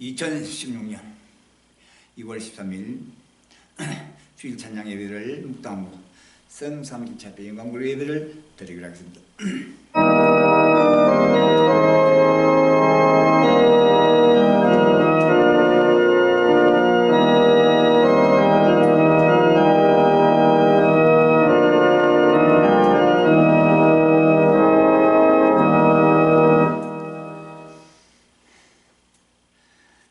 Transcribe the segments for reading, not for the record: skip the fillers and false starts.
2016년 2월 13일 주일 찬양 예배를 묵상하고 성삼기차배 영광으로 예배를 드리기로 하겠습니다.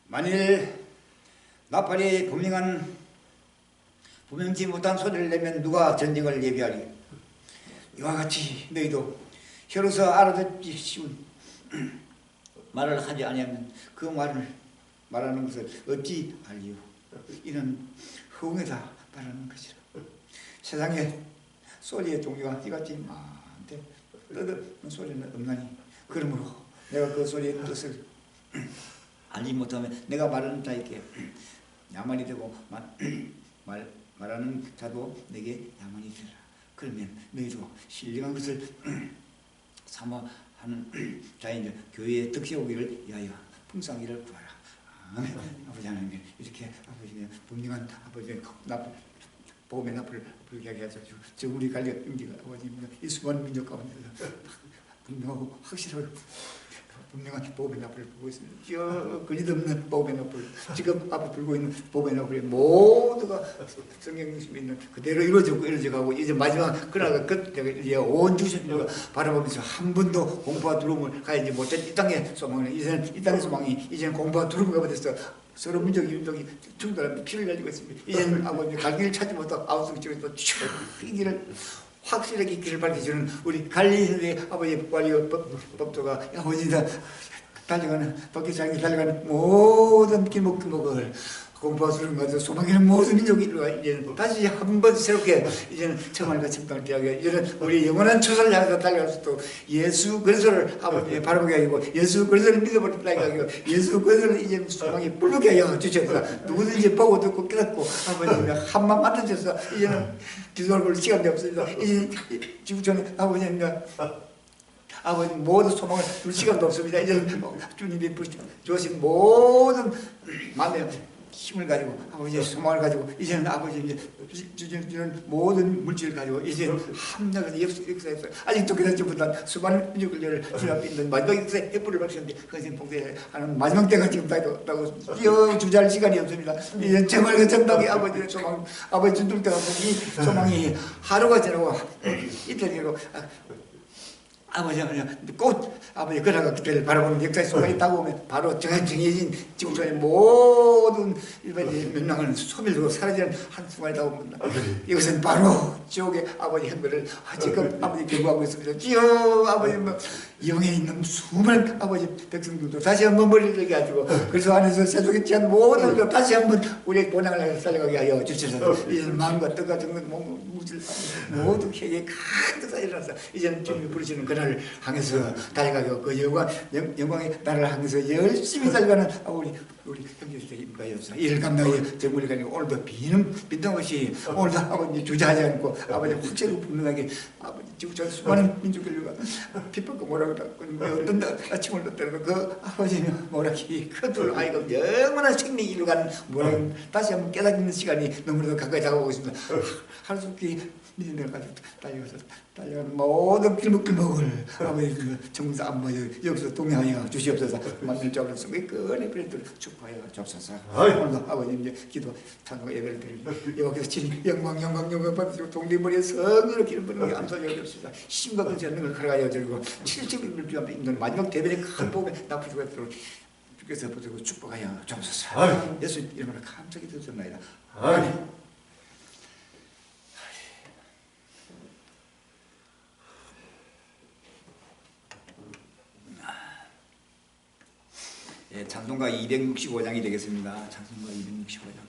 만일 나팔이 분명치 못한 소리를 내면 누가 전쟁을 예비하리? 이와 같이 너희도 혀로서 알아듣기 쉬운 말을 하지 아니하면 그 말을 말하는 것을 어찌 알리요? 이는 흥에다 말하는 것이라. 세상에 소리의 종류가 이같이 많대 떠드는 소리는 없나니 그러므로 내가 그 소리의 뜻을 알지 못하면 내가 말하는 자에게 야만이 되고 말하는 자도 내게 야만이 되라. 그러면 너희도 신령한 것을 사모하는 자인 교회의 덕이 오기를 위하여 풍성하기를 구하라. 아멘. 아버지 하나님 이렇게 아버지의 분명한 아버지의 복음의 나팔을 불게 하게 하소서. 저 우리 갈려 인기가 아버지입니다. 이 수많은 민족 가운데 분명하고 확실하고 분명한 복음의 나팔을 불고 있습니다. 저 거짓없는 복음의 나팔, 지금 앞에 불고 있는 복음의 나팔이 모두가 성경 중심에 있는 그대로 이루어져가고 이제 마지막 그날가 끝 온 주신가 바라보면서 한 번도 공부와 두려움을 가야지 못한 이 땅의 소망은 이제는 이 땅의 소망이 이제는 공부와 두려움과 버려서 서로 민족이 충돌하며 피를 가지고 있습니다. 이제는 아버지 갈 길을 찾지 못하고 아우성 쪽에서 이 길을 확실하게 길을 밝혀주는 우리 갈릴리 아버지의 법도가 아버지다 달려가는 법기장에 달려가는 모든 길목을 공부하시는 것을 소망하는 모든 민족이 이제는 다시 한번 새롭게 이제는 정말과 정당을 대하게 이제는 우리 영원한 초사를 향해서 달려갈 수 있도록 예수 그리스도를 아버지 바라보게 하고 예수 그리스도를 믿어버리게 하고 예수 그리스도를 이제 소망이 불르게 하여 주셔서 누구든지 보고 듣고 깨닫고 아버지 한만 만드셔서 이제는 기도할 볼 시간이 없습니다. 이제 지구촌에 아버지 모든 소망을 둘 시간도 없습니다. 이제는 주님이 주신 모든 마음의 힘을 가지고 아버지의 소망을 가지고 이제는 아버지 주는 모든 물질을 가지고 이제는 함락해서 역사에서 아직도 그다지보다 수많은 민족을 주 앞에 있는 마지막 역사에 해불을 밝히는데 그것은 봉쇄하는 마지막 때가 지금 다고 주저할 시간이 없습니다. 이제 정말 그 정당의 아버지의 소망 아버지 주들 때가 이 소망이 하루가 지나고 이틀 지나고 아버지 꼭 아버지 그러다가 그때를 바라보는 역사의 순간이 다가오면 바로 정해진 지구촌의 모든 일반적인 명랑을 소멸되고 사라지는 한순간이 다가옵니다. 이것은 바로 지옥의 아버지 행거를 지금 아버지 경고하고 있습니다. 지옥 아버지 영에 있는 수많은 아버지 백성들도 다시 한번 머리를 들게 하시고 그래서 안에서 세속에 취한 모든 것 다시 한번 우리의 본향을 살려가게 하여 주셔서 이제는 마음과 뜻과 정신 물질 모두 회개에 가득 쌓여서 이제는 주님이 부르시는 그날을 향해서 달려가게 하고 그 영광의 나라를 향해서 열심히 달려가는 우리 형제들에게 임하여서 이를 감당하여 정물이 가지고 오늘도 빈틈없이 오늘도 아버지 주저하지 않고 아버지 확실히 분명하게 아버지 지구촌 수많은 민족들과 핍박과 뭐라고 어떤 아침을 넣더라도 그 아버지 뭐라기 그들 아이가 영원한 생명 이루가는 뭐라고 다시 한번 깨닫는 시간이 너무나도 가까이 다가오고 있습니다. 하루속히 믿음을 가지고 달려가는 모든 길목을 아버지 정문사 안보 여기서 동행하여 주시옵소서. 만날 줄 알았어. 끈에 그래도 축복하여 주옵소서. 오늘도 아버님 이제 기도 찬송 예배를 드리고 여기서 진 영광 받으시고 동대머리에 성으로 기름 부는 게 암소리가 되옵소서. 심각한 전능을 걸어가여 드리고 70일을 주앞에 있는 마지막 대변의 큰 복에 나쁘시고 있도록 주께서 보시고 축복하여 주옵소서. 예수 이름으로 감사히 드렸습니다. 아멘. 예, 찬송가 265장이 되겠습니다. 찬송가 265장.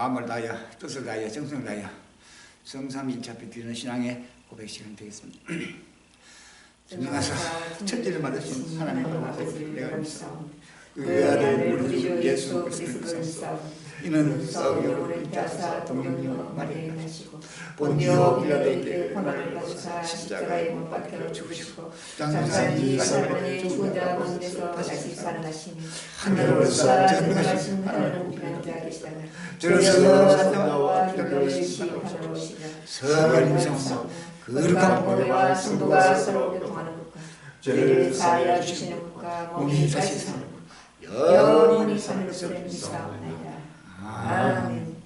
마음을 다하여 뜻을 다하여 정성을 다하여 성삼일차표 드리는 신앙의 고백 시간 되겠습니다. 전능하사 천지를 만드신 하나님 아버지 내가 믿사옵니다. 그 아들 우리 주 예수 그리스도를 믿사옵니다. 이는 싸우기로 자사 동령녀 마리아에 나시고 본디오 빌라도에게 고난을 받으사 십자가에 못 박혀 죽으시고 장사지 3일만에 죽은 자 가운데서 다시 살아나시니 하늘로서 전능하신 하나님 우편자 계시다가 저로서 나와 주를 시하러 오시자 서하나님 성사 거룩한 보배와 성도가 서로 교통하는 것과 죄를 사하여 주시는 것과 몸이 다시 사는 것 영원히 사는 것을 믿사옵나이다. 아멘.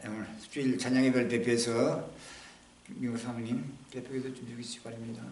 오늘 주일 찬양예배를 대표해서 김경호 사모님 대표기도 준비해 주시기 바랍니다.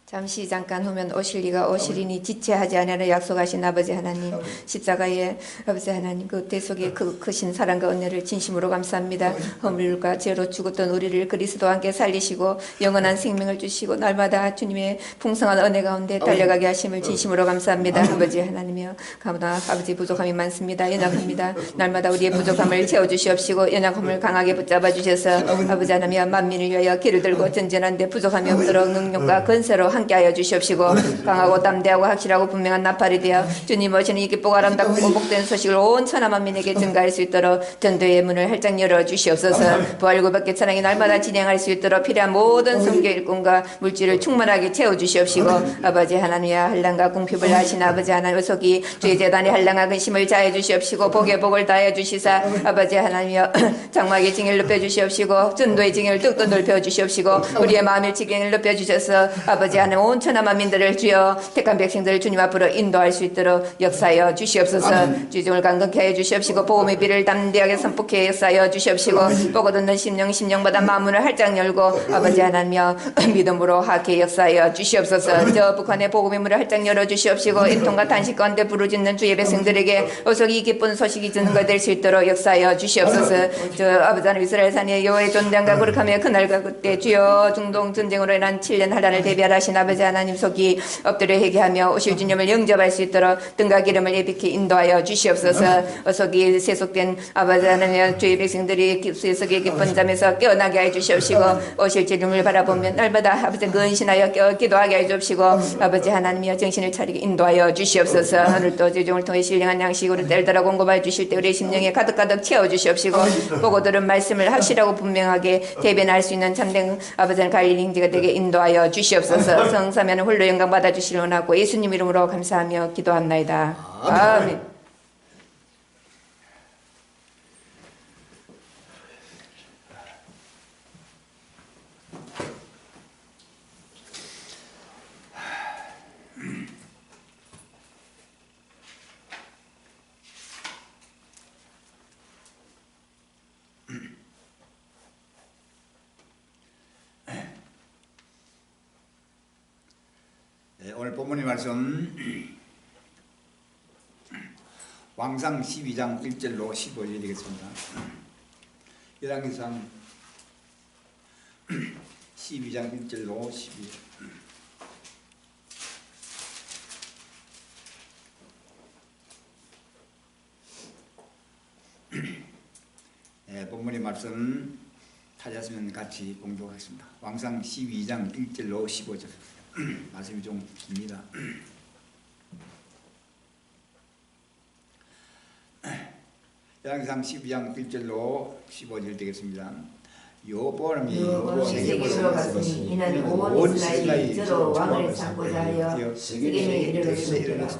잠시 잠깐 후면 오실 리가 오시리니 지체하지 않으려 약속하신 아버지 하나님, 십자가의 아버지 하나님 그 대속의 그 크신 사랑과 은혜를 진심으로 감사합니다. 허물과 죄로 죽었던 우리를 그리스도와 함께 살리시고 영원한 생명을 주시고 날마다 주님의 풍성한 은혜 가운데 달려가게 하심을 진심으로 감사합니다. 아버지 하나님이여, 가무나 아버지 부족함이 많습니다. 연약합니다. 날마다 우리의 부족함을 채워주시옵시고 연약함을 강하게 붙잡아 주셔서 아버지 하나님이여, 만민을 위하여 길을 들고 전전한데 부족함이 없도록 능력과 건세로 함께하여 주시옵시고 강하고 담대하고 확실하고 분명한 나팔이 되어 주님 오시는 이 기쁘고 아름답고 복된 소식을 온 천하 만민에게 증가할 수 있도록 전도의 문을 활짝 열어 주시옵소서. 부활구백개 찬양이 날마다 진행할 수 있도록 필요한 모든 성교 일꾼과 물질을 충만하게 채워 주시옵시고 아버지 하나님이여, 한량과 궁핍을 하신 아버지 하나님 속이 주의 재단에 한량과 근심을 자해 주시옵시고 복의 복을 다해 주시사 아버지 하나님이여, 장막의 징을 높여 주시옵시고 전도의 징을 뚝뚝 넓혀 주시옵시고 우리의 마음의 지경을 높여 주셔서 아버지 하나님 온 천하 만민들을 주여 택한 백성들을 주님 앞으로 인도할 수 있도록 역사하여 주시옵소서. 주종을 강건케 하여 주시옵시고 복음의 비를 담대하게 선포케 역사하여 주시옵시고 보고 듣는 심령마다 마음문을 활짝 열고 아버지 하나님이여 믿음으로 하게 역사하여 주시옵소서. 저 북한의 복음의 문을 활짝 열어 주시옵시고 인통과 탄식 가운데 부르짖는 주의 백성들에게 어서 이 기쁜 소식이 전가 될 수 있도록 역사하여 주시옵소서. 저 아버지 하나님 이스라엘 산에 여호와의 존대함과 거룩함의 그날과 그때 주여 중동 전쟁으로 인한 7년 한란을 대비하신 아버지 하나님 속이 엎드려 회개하며 오실 주님을 영접할 수 있도록 등과 기름을 예비케 인도하여 주시옵소서. 어속이 세속된 아버지 하나님 주의 백성들이 세속의 깊은 잠에서 깨어나게 해 주시옵시고 오실 주님을 바라보며 날마다 아버지 근신하여 기도하게 해 주옵시고 아버지 하나님이여 정신을 차리게 인도하여 주시옵소서. 오늘도 주종을 통해 신령한 양식으로 뗄더라 공급하여 주실 때 우리의 심령에 가득가득 채워 주시옵시고 보고 들은 말씀을 확실하고 분명하게 대변할 수 있는 참된 아버지 갈릴리 형제가 되게 인도하여 주시옵소서. 성사면 홀로 영광 받아 주시려 원하고 예수님 이름으로 감사하며 기도합나이다. 아멘. 오늘 본문의 말씀 왕상 12장 1절로 15절이 되겠습니다. 열왕기상 12장 1절로 12절. 본문의 말씀 찾았으면 같이 공독하겠습니다. 왕상 12장 1절로 15절. 말씀이 좀 깁니다. 열왕기상 12장 1절로 15절 되겠습니다. 여호보암이 세겜으로 갔으니 이는 온 이스라엘이 저로 왕을 삼고자 하여 세겜에 이르렀습니다.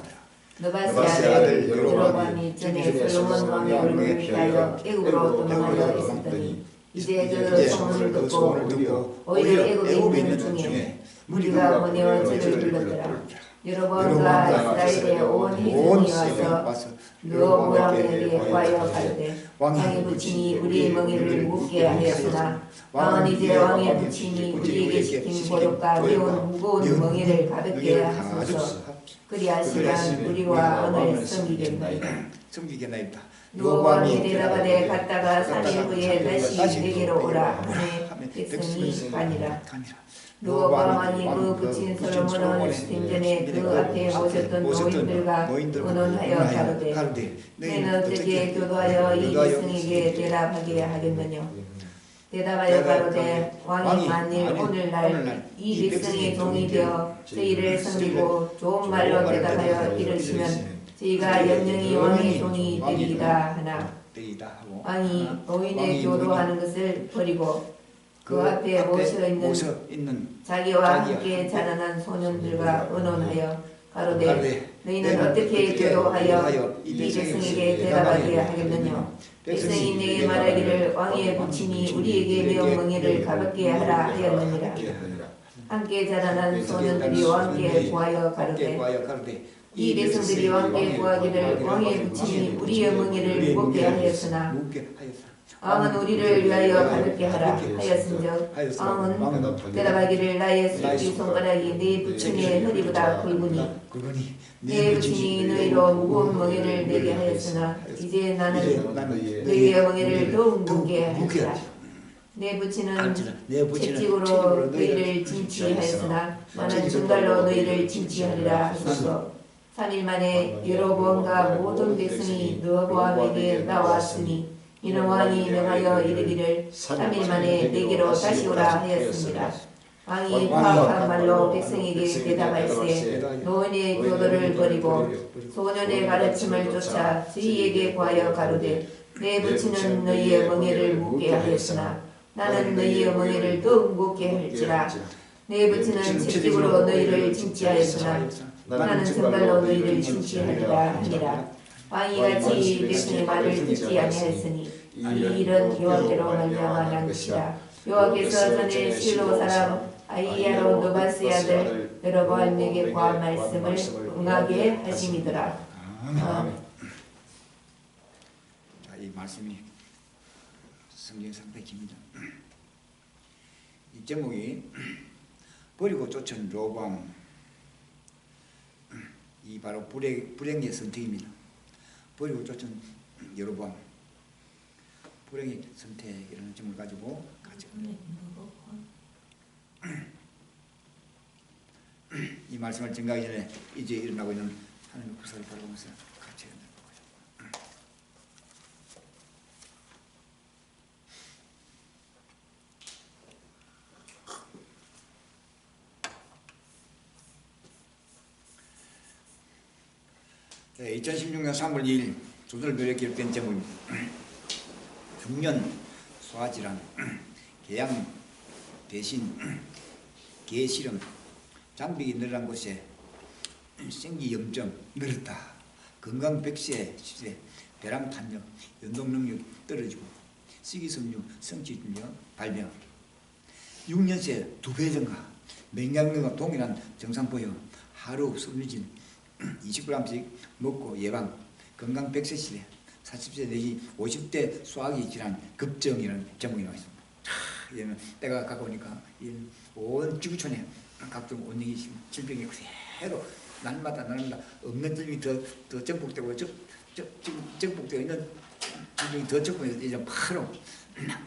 느바스의 아들 여로보암이 전에 솔로몬 왕의 얼굴을 피하여 애굽으로 도망하여 있었더니 이제 그 소문을 듣고 오히려 애굽에 있는 중에 무리가 모여 저를 불렀더라. 여로보암과 이스라엘의 온 회중이 와서 여로보암에게 구하여 가로되 왕의 부친이 우리의 멍에를 묻게 하였으나 왕은 이제 왕의 부친이 우리에게 시킨 고독과 매운 무거운 멍에를 가볍게 하소서. 그리하시면 우리와 왕을 섬기겠나이다. 여로보암이 대답하되 갔다가 3일 후에 다시 내게로 오라 하매 백성이 가니라. 로보암 왕이 그 부친 솔로몬은 생전에 그 앞에 모셨던 노인들과 의논하여 가로되 너희는 어떻게 교도하여 이 백성에게 대답하게 하겠느냐. 대답하여 가로되 왕이 만일 오늘날 이 백성의 종이 되어 저희를 섬기고 좋은 말로 대답하여 이르시면 저희가 영영이 왕의 종이 되리이다 하나 왕이 노인의 교도하는 것을 버리고 그 앞에 모셔 있는 자기와 함께 자라난 소년들과 의논하여 가로되 너희는 어떻게 교도하여 이 백성에게 대답하게 하겠느냐. 백성이 내게 말하기를 왕의 부친이 우리에게 명령을 가볍게 하라 하였느니라. 함께 자라난 소년들이 왕께 구하여 가로되 이 백성들이 왕께 구하기를 왕의 부친이 우리의 멍에를 무겁게 하였으나 왕은 우리를 위하여 가볍게 하라 하였은즉 왕은 대답하기를 나의 새끼 손가락이 네 부친의 허리보다 굵으니 내 부친이 너희로 무거운 멍에를 내게 하였으나 이제 나는 너희의 멍에를 더욱 무겁게 하였다. 내 부친은 채찍으로 너희를 진치하였으나 나는 증갈로 너희를 진치하리라 하소서. 3일 만에 여로보암과 모든 백성이 르호보암에게 나왔으니 이는 왕이 명하여 이르기를 3일 만에 내게로 다시 오라 하였습니다. 왕이 파악한 말로 백성에게 대답할세 노인의 교도를 버리고 소년의 가르침을 쫓아 저희에게 구하여 가로되 내 부친은 너희의 멍에를 묻게 하였으나 나는 너희의 멍에를 더욱 묻게 할지라. 내 부친은 채찍으로 너희를 진치하였으나 나는 증갈로 너희를 진치하리라 하니라. 왕이 같이 백성의 말을 듣지 아니하였으니 이 일은 여호와께로 말미암아 난 것이라. 여호와께서 전에 실로 사람 아히야로 느바스의 아들 여로보암에게 구한 말씀을 응하게 하심이더라. 이 말씀이 성경 상당히 깁니다. 이 제목이 버리고 쫓은 르호보암, 이 바로 불행의 선택입니다. 버리고 쫓은 여로보암, 불행의 선택이라는 점을 가지고 같이 이 말씀을 증가하기 전에 이제 일어나고 있는 하나님의 구사를 바라보면서 같이 네, 2016년 3월 2일 조선일보에 기록된 제목입니다. 중년 소화질환, 개양 대신 개실험, 장벽이 늘어난 곳에 생기염점 늘었다. 건강 백세 시대, 벼랑 탄력, 연동 능력 떨어지고 식이섬유, 성취질병 발병. 6년새 2배 증가, 맹장염과 동일한 증상 보여 하루 섬유질 20g씩 먹고 예방, 건강 100세 시대, 40세 내지 50대 소화기 질환 급증이라는 제목이 나와 있습니다. 이제는 때가 가까우니까 온 지구촌에 각종 원인이 질병이 그대로 날마다 없는 질병이 더 증폭되고 증폭되어 있는 질병이 더 증폭해서 이제 바로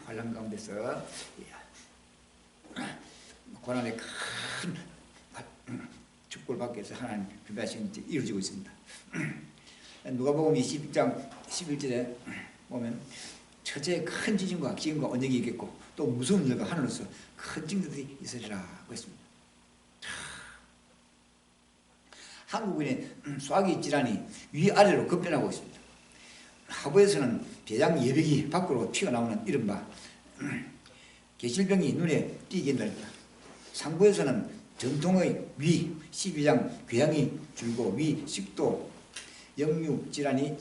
환란 가운데서 고난의 큰 축복을 받기 위해서 하나님 준비하신 일이 이루어지고 있습니다. 누가복음 22장 11절에 보면 첫째 큰 지진과 기근과 언쟁이 있겠고 또 무서운 일과 하늘로서 큰 징조들이 있으리라고 했습니다. 한국인의 소화기 질환이 위아래로 급변하고 있습니다. 하부에서는 대장 예벽이 밖으로 튀어나오는 이른바 개실병이 눈에 띄게 된다. 상부에서는 전통의 위 12장 궤양이 줄고 위 식도 역류 질환이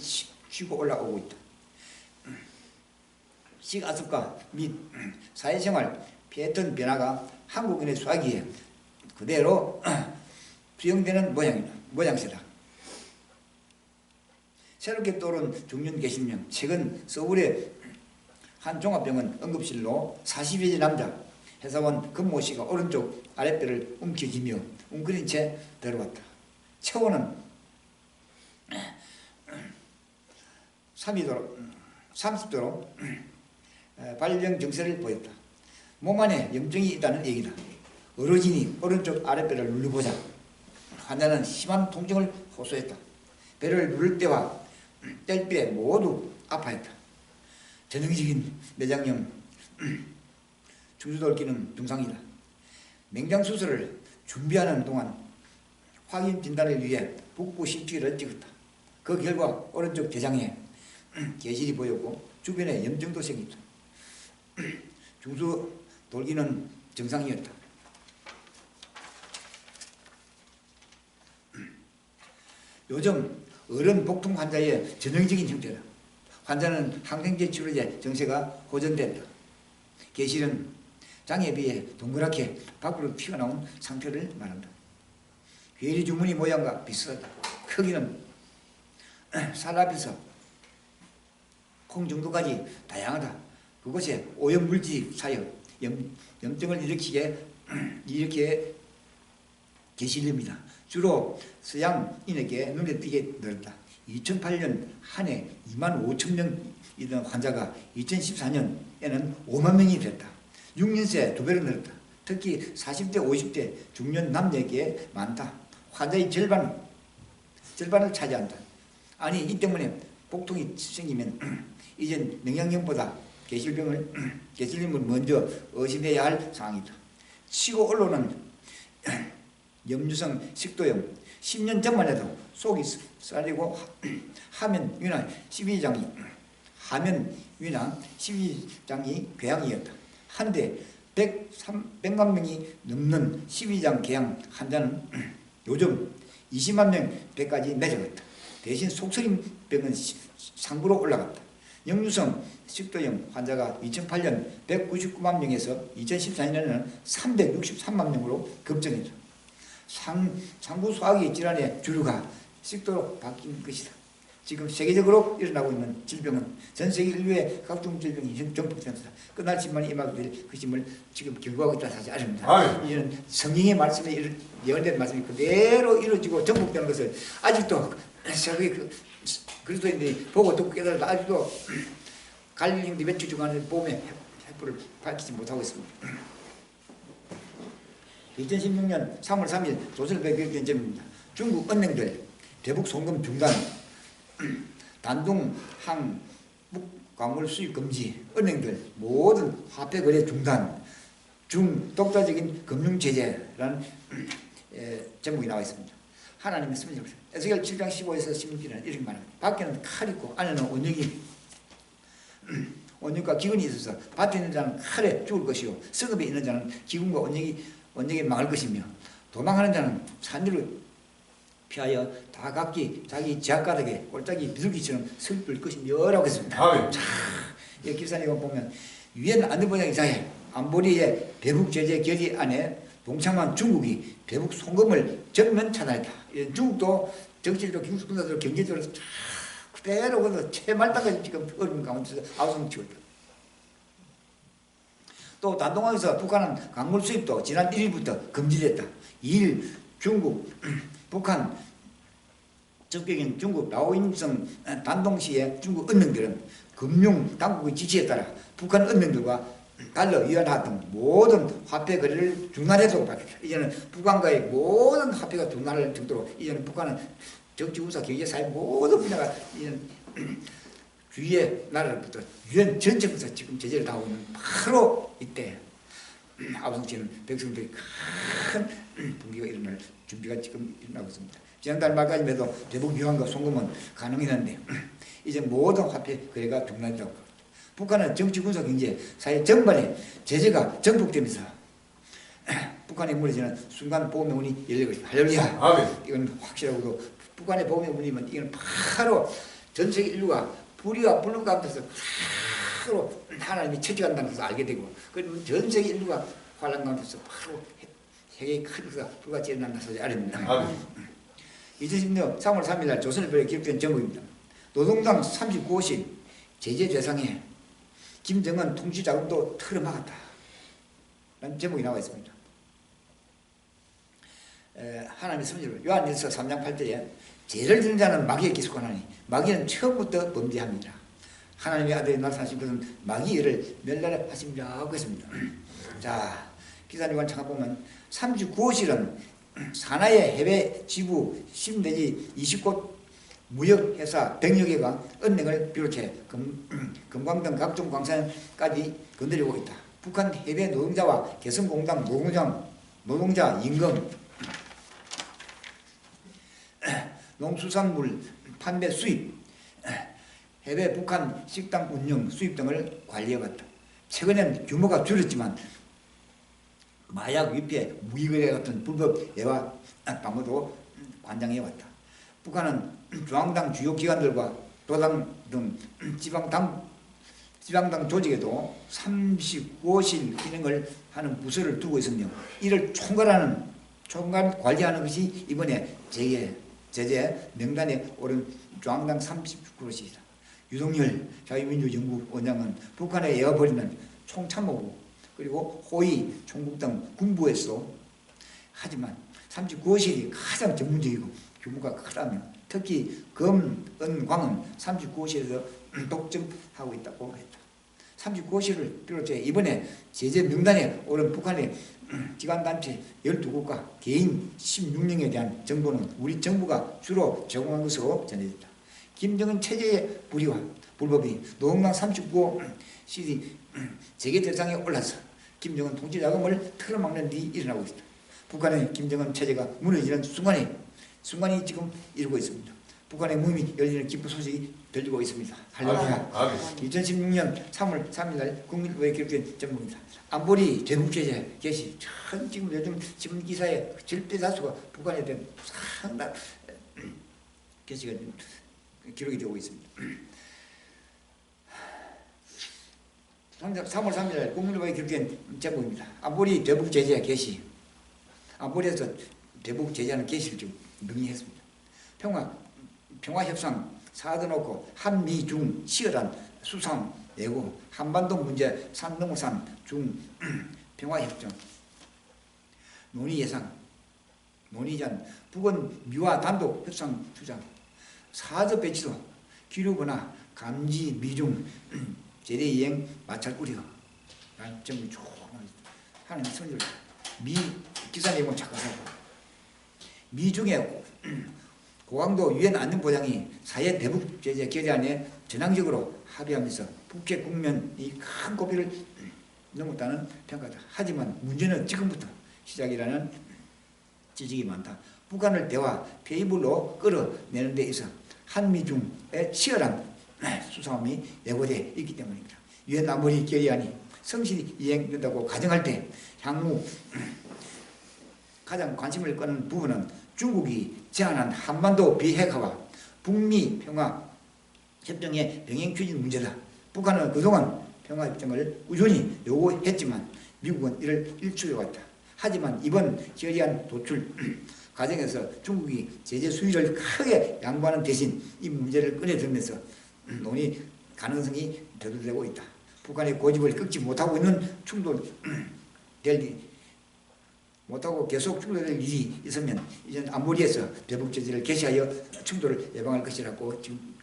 쉬고 올라오고 있다. 식아습과 및 사회생활 패턴 변화가 한국인의 소화기에 그대로 수용되는 모양새다. 새롭게 떠오른 중년 개실명, 최근 서울의 한 종합병원 응급실로 40여세 남자 회사원 금모 씨가 오른쪽 아랫배를 움켜쥐며 웅크린 채 들어왔다. 체온은 30도로 발병 증세를 보였다. 몸 안에 염증이 있다는 얘기다. 어르신이 오른쪽 아랫배를 눌러보자 환자는 심한 통증을 호소했다. 배를 누를 때와 뗄 때 모두 아파했다. 전형적인 내장염 중수돌기는 증상이다. 맹장수술을 준비하는 동안 확인 진단을 위해 북부 CT를 찍었다. 그 결과 오른쪽 대장에 개실이 보였고 주변에 염증도 생겼다. 중수돌기는 정상이었다. 요즘 어른 복통 환자의 전형적인 형태다. 환자는 항생제 치료제 정세가 호전됐다. 개실은 장에 비해 동그랗게 밖으로 튀어나온 상태를 말한다. 괴리 주머니 모양과 비슷하다. 크기는 살 앞에서 콩 정도까지 다양하다. 그것에 오염물질이 쌓여 염증을 일으키게 개실입니다. 주로 서양인에게 눈에 띄게 늘었다. 2008년 한 해 25,000명이던 환자가 2014년에는 5만 명이 됐다. 6년 새 2배로 늘었다. 특히 40대, 50대 중년 남녀에게 많다. 환자의 절반을 차지한다. 아니 이 때문에 복통이 생기면 이젠 명량염보다 개실염을 먼저 의심해야 할 상황이다. 치고 올라오는 염류성 식도염 10년 전만 해도 속이 쌀리고 하면 위나 12장이 궤양이었다. 한데 100만 명이 넘는 12장 궤양 환자는 요즘 20만 명까지 내려갔다. 대신 속쓰림병은 상부로 올라갔다. 역류성 식도염 환자가 2008년 199만 명에서 2014년에는 363만 명으로 급증했다. 상부소화기 질환의 주류가 식도로 바뀐 것이다. 지금 세계적으로 일어나고 있는 질병은 전 세계 인류의 각종 질병이 전폭되었다. 끝날지만 임하게 것임을 지금 경고하고 있다 사실 아닙니다. 이는 성경의 말씀에 예언된 말씀이 그대로 이루어지고 전폭되는 것을 아직도 그리스도인들이 보고 듣고 깨달아도 아직도 갈릴리 몇 주 중간에 봄에 횃불을 밝히지 못하고 있습니다. 2016년 3월 3일 조선일보에 기록된 점입니다. 중국 은행들 대북 송금 중단, 단둥 항북 광물 수입 금지, 은행들 모든 화폐 거래 중단, 중독자적인 금융 제재라는 제목이 나와 있습니다. 하나님의 말씀을 에스겔 7장 15에서 16절에는 이렇게 말합니다. 밖에는 칼 있고 안에는 온역과 기근이 있어서 밭에 있는 자는 칼에 죽을 것이요 성읍에 있는 자는 기근과 온역에 망할 것이며 도망하는 자는 산지로 피하여 다 각기 자기 지하가닥에 꼴짝이 비둘기처럼 슬플 것이며라고 했습니다. 자, 이 기사님을 보면 유엔 안보장이사회 안보리의 대북 제재 결의 안에 동참한 중국이 대북 송금을 전면 차단했다. 중국도 정치적으로 군사적으로 경제적으로 그대로 채말단까지 지금 어려운 가운데서 아우성치고 있다. 또 단동항에서 북한은 강물 수입도 지난 1일부터 금지됐다. 2일 중국, 북한 적격인 중국 라오인성 단동시의 중국 은행들은 금융당국의 지시에 따라 북한 은행들과 달러, 위안화 등 모든 화폐 거래를 중단해서 밝혔다. 이제는 북한과의 모든 화폐가 중단할 정도로 이제는 북한은 정치, 군사, 경제, 사회 모든 분야가 이제는 주위의 나라로부터 유엔 전체에서 지금 제재를 당하고 있는 바로 이때 아우성치는 백성들이 큰 분기가 일어날 준비가 지금 일어나고 있습니다. 지난달 말까지만 해도 대북 유한과 송금은 가능했는데 이제 모든 화폐 거래가 중단이라고 합니다. 북한은 정치, 군사, 경제, 사회 전반에 제재가 정복되면서 북한의 문에서는 순간 보험의 문이 열릴 것입니다. 할렐루야. 이건 확실하고도 북한의 보험의 문이면 이건 바로 전 세계 인류가 불의와 불능 가운데서 바로 하나님이 채찍한다는 것을 알게 되고 그러면 전 세계 인류가 환란 가운데서 바로 세계의 큰 것가 불같이 일어난다 소리 아닙니다. 2010년 3월 3일 날 조선일보에 기록된 제목입니다. 노동당 39호씩 제재 대상에 김정은 통치 자금도 틀어막았다. 라는 제목이 나와 있습니다. 하나님의 선지로 요한일서 3장 8절에 죄를 지는 자는 마귀에 기속하나니 마귀는 처음부터 범죄합니다. 하나님의 아들이 나타나신 것은 마귀를 멸하려 하십니다 하고 했습니다. 자, 기사님을 찾아보면 39호실은 산하의 해외 지부 10 내지 20곳 무역회사 100여 개가 은행을 비롯해 금광 등 각종 광산까지 건드리고 있다. 북한 해외 노동자와 개성공단 노동자 임금, 농수산물 판매 수입, 해외 북한 식당 운영 수입 등을 관리해왔다. 최근엔 규모가 줄었지만 마약 위패, 무기거래 같은 불법 예와 방어도 관장해왔다. 북한은 중앙당 주요 기관들과 도당 등 지방당 조직에도 39호실 기능을 하는 부서를 두고 있으며 이를 총괄 관리하는 것이 이번에 제재 명단에 오른 중앙당 39호실이다. 유동열 자유민주연구원장은 북한에 에어버리는 총참모부 그리고 호위, 총국 등 군부에서 하지만 39호실이 가장 전문적이고 규모가 크다며 특히 금, 은, 광은 39호실에서 독점하고 있다고 했다. 39호실을 비롯해 이번에 제재 명단에 오른 북한의 기관단체 12곳과 개인 16명에 대한 정보는 우리 정부가 주로 제공한 것으로 전해졌다. 김정은 체제의 불의와 불법이 노동당 39호실이 재계 대상에 올라서 김정은 통치 자금을 틀어막는 일이 일어나고 있다. 북한의 김정은 체제가 무너지는 순간이 지금 이루고 있습니다. 북한의 문이 열리는 기쁜 소식이 들리고 있습니다. 할렐루야. 2016년 3월 3일 날 국민의회에 기록된 정보입니다. 안보리 대북제재 개시. 지금 요즘 신문 기사에 절대 다수가 북한에 대한 상당 개시가 기록이 되고 있습니다. 3월 3일 날 국민의회에 기록된 제목입니다. 안보리 대북 제재 개시. 안보리에서 대북 제재하는 개시를 좀 명의했습니다. 평화협상 사드 놓고 한미중 치열한 수상 내고 한반도 문제 산동산 중 평화협정 논의 예상 논의 전 북은 미화 단독 협상 주장 사드 배치도 기류거나 감지 미중 제대 이행 마찰 우려 점이 쭉 하는 선율 미 기사님은 착각하고 미중의 고강도 유엔 안전보장이 사회 대북 제재 결의안에 전향적으로 합의하면서 북핵 국면이 큰 고비를 넘었다는 평가다. 하지만 문제는 지금부터 시작이라는 지적이 많다. 북한을 대화 페이블로 끌어내는 데 있어 한미중의 치열한 수싸움이 예고되어 있기 때문입니다. 유엔 안보리 결의안이 성실히 이행된다고 가정할 때 향후 가장 관심을 끄는 부분은 중국이 제안한 한반도 비핵화와 북미 평화 협정의 병행 추진 문제다. 북한은 그동안 평화 협정을 꾸준히 요구했지만 미국은 이를 일축해왔다. 하지만 이번 결의안 도출 과정에서 중국이 제재 수위를 크게 양보하는 대신 이 문제를 꺼내들면서 논의 가능성이 대두되고 있다. 북한의 고집을 꺾지 못하고 있는 못하고 계속 충돌될 일이 있으면 이제 안보리에서 대북 제재를 개시하여 충돌을 예방할 것이라고 지금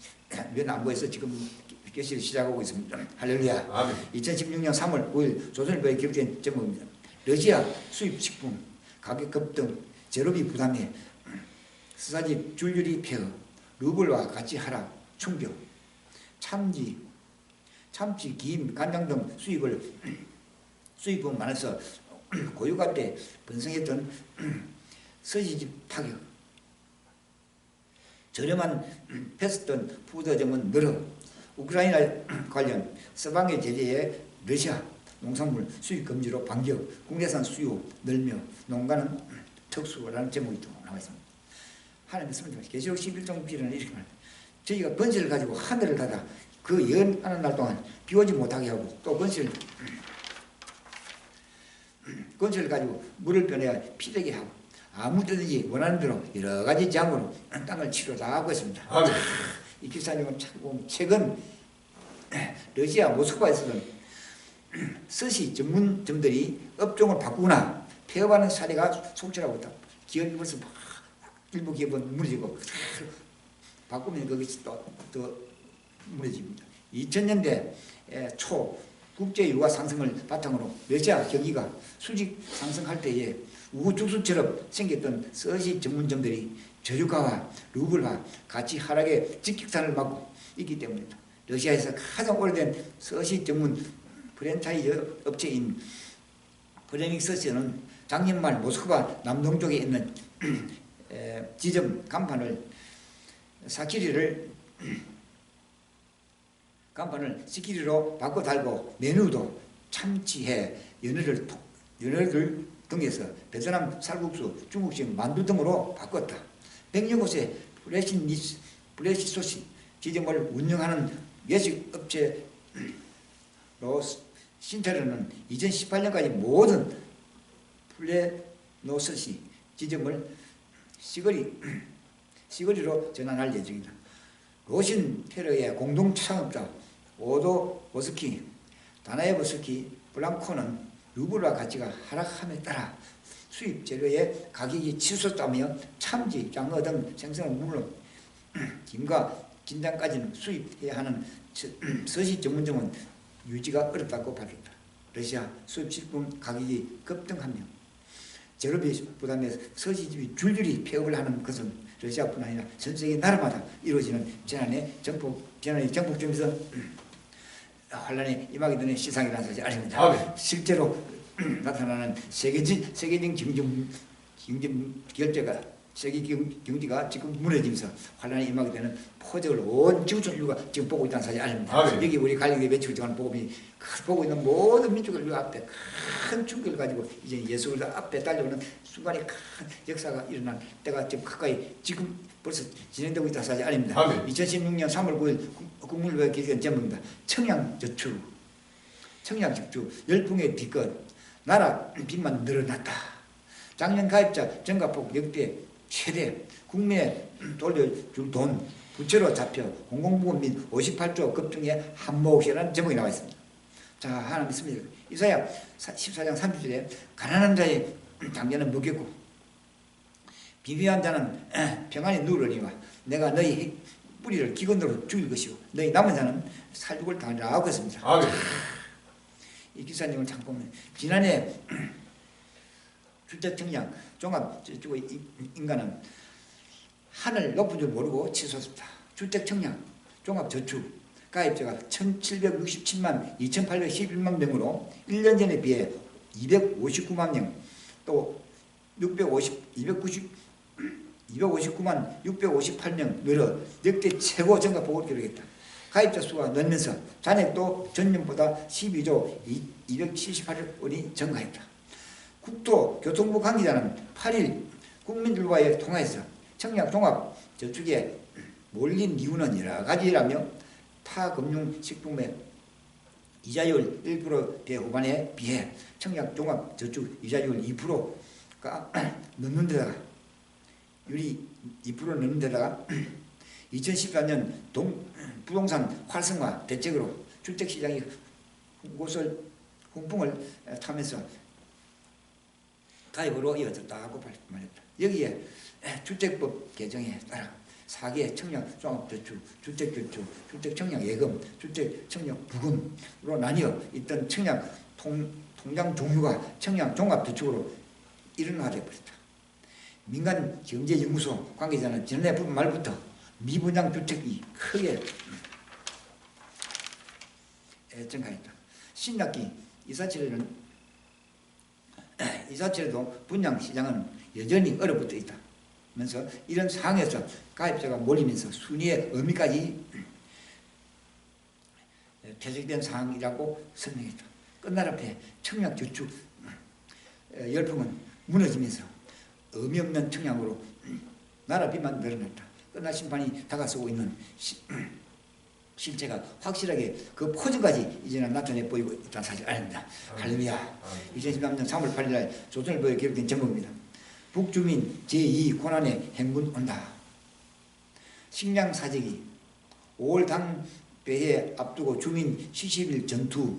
유엔 안보에서 지금 개시를 시작하고 있습니다. 할렐루야. 아멘. 2016년 3월 5일 조선일보에 기록된 제목입니다. 러시아 수입 식품 가격 급등, 재료비 부담에 스사집 줄줄이 폐허, 루블과 같이 하락, 충격, 참치, 김, 간장 등 수입품 많아서 고유가 때 번성했던 서지집 타격, 저렴한 패스던 푸드점은 늘어 우크라이나 관련 서방의 제재에 러시아 농산물 수입 금지로 반격, 국내산 수요 늘며 농가는 특수라는 제목이 또 나와 있습니다. 하나님의 말씀입니다. 계시록 11장 1절에는 이렇게 말합니다. 저희가 번제를 가지고 하늘을 닫아 그 연하는 날 동안 비 오지 못하게 하고 또 번제를 가지고 물을 빼내야 피되게 하고 아무 때든지 원하는 대로 여러 가지 장으로 땅을 치료다 하고 있습니다. 이 기사님은 최근 러시아 모스크바에서는 스시 전문점들이 업종을 바꾸거나 폐업하는 사례가 속출하고 있다. 기업이 벌써 일부 기업은 무너지고 바꾸면 거기서 또 무너집니다. 2000년대 초 국제 유가 상승을 바탕으로 러시아 경기가 수직 상승할 때에 우후죽순처럼 생겼던 서시 전문점들이 저유가와 루블화 가치 하락의 직격탄을 맞고 있기 때문이다. 러시아에서 가장 오래된 서시 전문 프랜차이즈 업체인 프레믹서시는 작년 말 모스크바 남동쪽에 있는 지점 간판을 스키리로 바꿔 달고 메뉴도 참치회, 연어를 등에서 베트남 살국수, 중국식 만두 등으로 바꿨다. 100여 곳의 플래시소시 지점을 운영하는 외식 업체로 신테르는 2018년까지 모든 플래노스시 지점을 시거리로 전환할 예정이다. 로신테르의 공동 창업자 오도 워스키, 다나예브스키, 블랑코는 루블화 가치가 하락함에 따라 수입 재료의 가격이 치솟다며 참치, 장어 등 생선은 물론 김과 김장까지는 수입해야 하는 서시 전문점은 유지가 어렵다고 밝혔다. 러시아 수입식품 가격이 급등하며 재료비 부담에 서시집이 줄줄이 폐업을 하는 것은 러시아뿐 아니라 전 세계 나라마다 이루어지는 재난의 정복점에서 환란이 임하게 되는 시상이라는 사실 아닙니다. 실제로 나타나는 세계적인 경제 결제가 세계 경제가 지금 무너지면서 환란이 임하게 되는 포적을 온 지구촌 인류가 지금 보고 있다는 사실 아닙니다. 여기 우리 갈릴리 매출을 정하는 복음이 보고 있는 모든 민족을 인류 앞에 큰 충격을 가지고 이제 예수 그리스도 앞에 달려오는 순간에 큰 역사가 일어난 때가 지금 가까이 지금 벌써 진행되고 있다는 사실 아닙니다. 2016년 3월 9일 국물부에 기록된 제목입니다. 청양저축, 열풍의 뒤끝, 나라 빚만 늘어났다. 작년 가입자 증가폭 역대 최대, 국민에 돌려줄 돈 부채로 잡혀 공공부문 및 58조 급등의 한몫이라는 제목이 나와 있습니다. 자, 하나 믿습니다. 이사야 14장 30절에 가난한 자의 장자는 먹겠고 비비한 자는 평안히 누르리와 내가 너희 뿌리를 기근으로 죽일 것이고 너희 남은 자는 살육을 당하리라고 했습니다. 이 기사님을 참 보면 지난해 주택청약 종합 인간은 하늘 높은 줄 모르고 치솟았다. 주택청약 종합저축 가입자가 1767만 2811만 명으로 1년 전에 비해 259만 명, 또 259만 658명 늘어 역대 최고 증가폭을 기록했다. 가입자 수가 늘면서 잔액도 전년보다 12조 278원이 증가했다. 국토교통부 관계자는 8일 국민들과의 통화에서 청약 종합저축에 몰린 이유는 여러 가지라며 타 금융식품의 이자율 1%대 후반에 비해 청약 종합저축 이자율 2%가 넘는 데다가 유리 2% 넘는 데다가 2014년 부동산 활성화 대책으로 주택시장이 훈풍을 타면서 가입으로 이어졌다고 말했다. 여기에 주택법 개정에 따라 4개 청약 종합저축, 주택저축, 주택청약예금, 주택청약부금으로 나뉘어 있던 청약 통장 종류가 청약 종합저축으로 일원화되어 버렸다. 민간경제연구소 관계자는 지난해 말부터 미분양 주택이 크게 증가했다. 신학기 이사철에도 분양시장은 여전히 얼어붙어 있다. 면서 이런 상황에서 가입자가 몰리면서 순위의 의미까지 퇴색된 상황이라고 설명했다. 끝날 앞에 청약저축 열풍은 무너지면서 의미 없는 청약으로 나라 빚만 늘어났다. 끝날 심판이 다가서고 있는 실제가 확실하게 그 포즈까지 이제는 나타내 보이고 있다는 사실 아닙니다. 할렐루야. 2013년 3월 8일 날 조선일보에 기록된 제목입니다. 북주민 제2 고난의 행군 온다. 식량 사재기 5월 당대회 앞두고 주민 70일 전투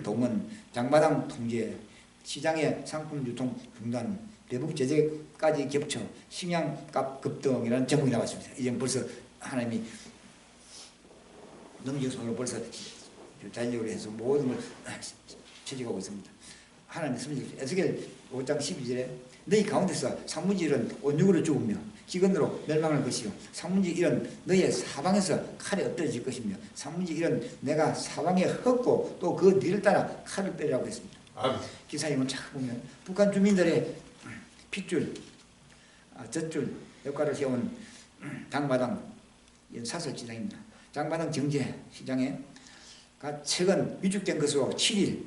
동원 장마당 통제 시장의 상품 유통 중단 대북 제재까지 겹쳐 식량값 급등이라는 제목이 나왔습니다. 이제 벌써 하나님이 넘겨서로 벌써 자연적으로 해서 모든 걸 채직하고 있습니다. 하나님 선지자 에스겔 5장 12절에 너희 가운데서 산문지 일은 온육으로 죽으며 기근으로 멸망할 것이요 산문지 일은 너희의 사방에서 칼에 엎드러질 것이며 산문지 일은 내가 사방에 헛고 또 그 뒤를 따라 칼을 빼라고 했습니다. 기사님을 쫙 보면 북한 주민들의 핏줄, 젖줄 역할을 해온 장마당 사설시장입니다. 장마당 경제시장에 최근 위축된 것으로 7일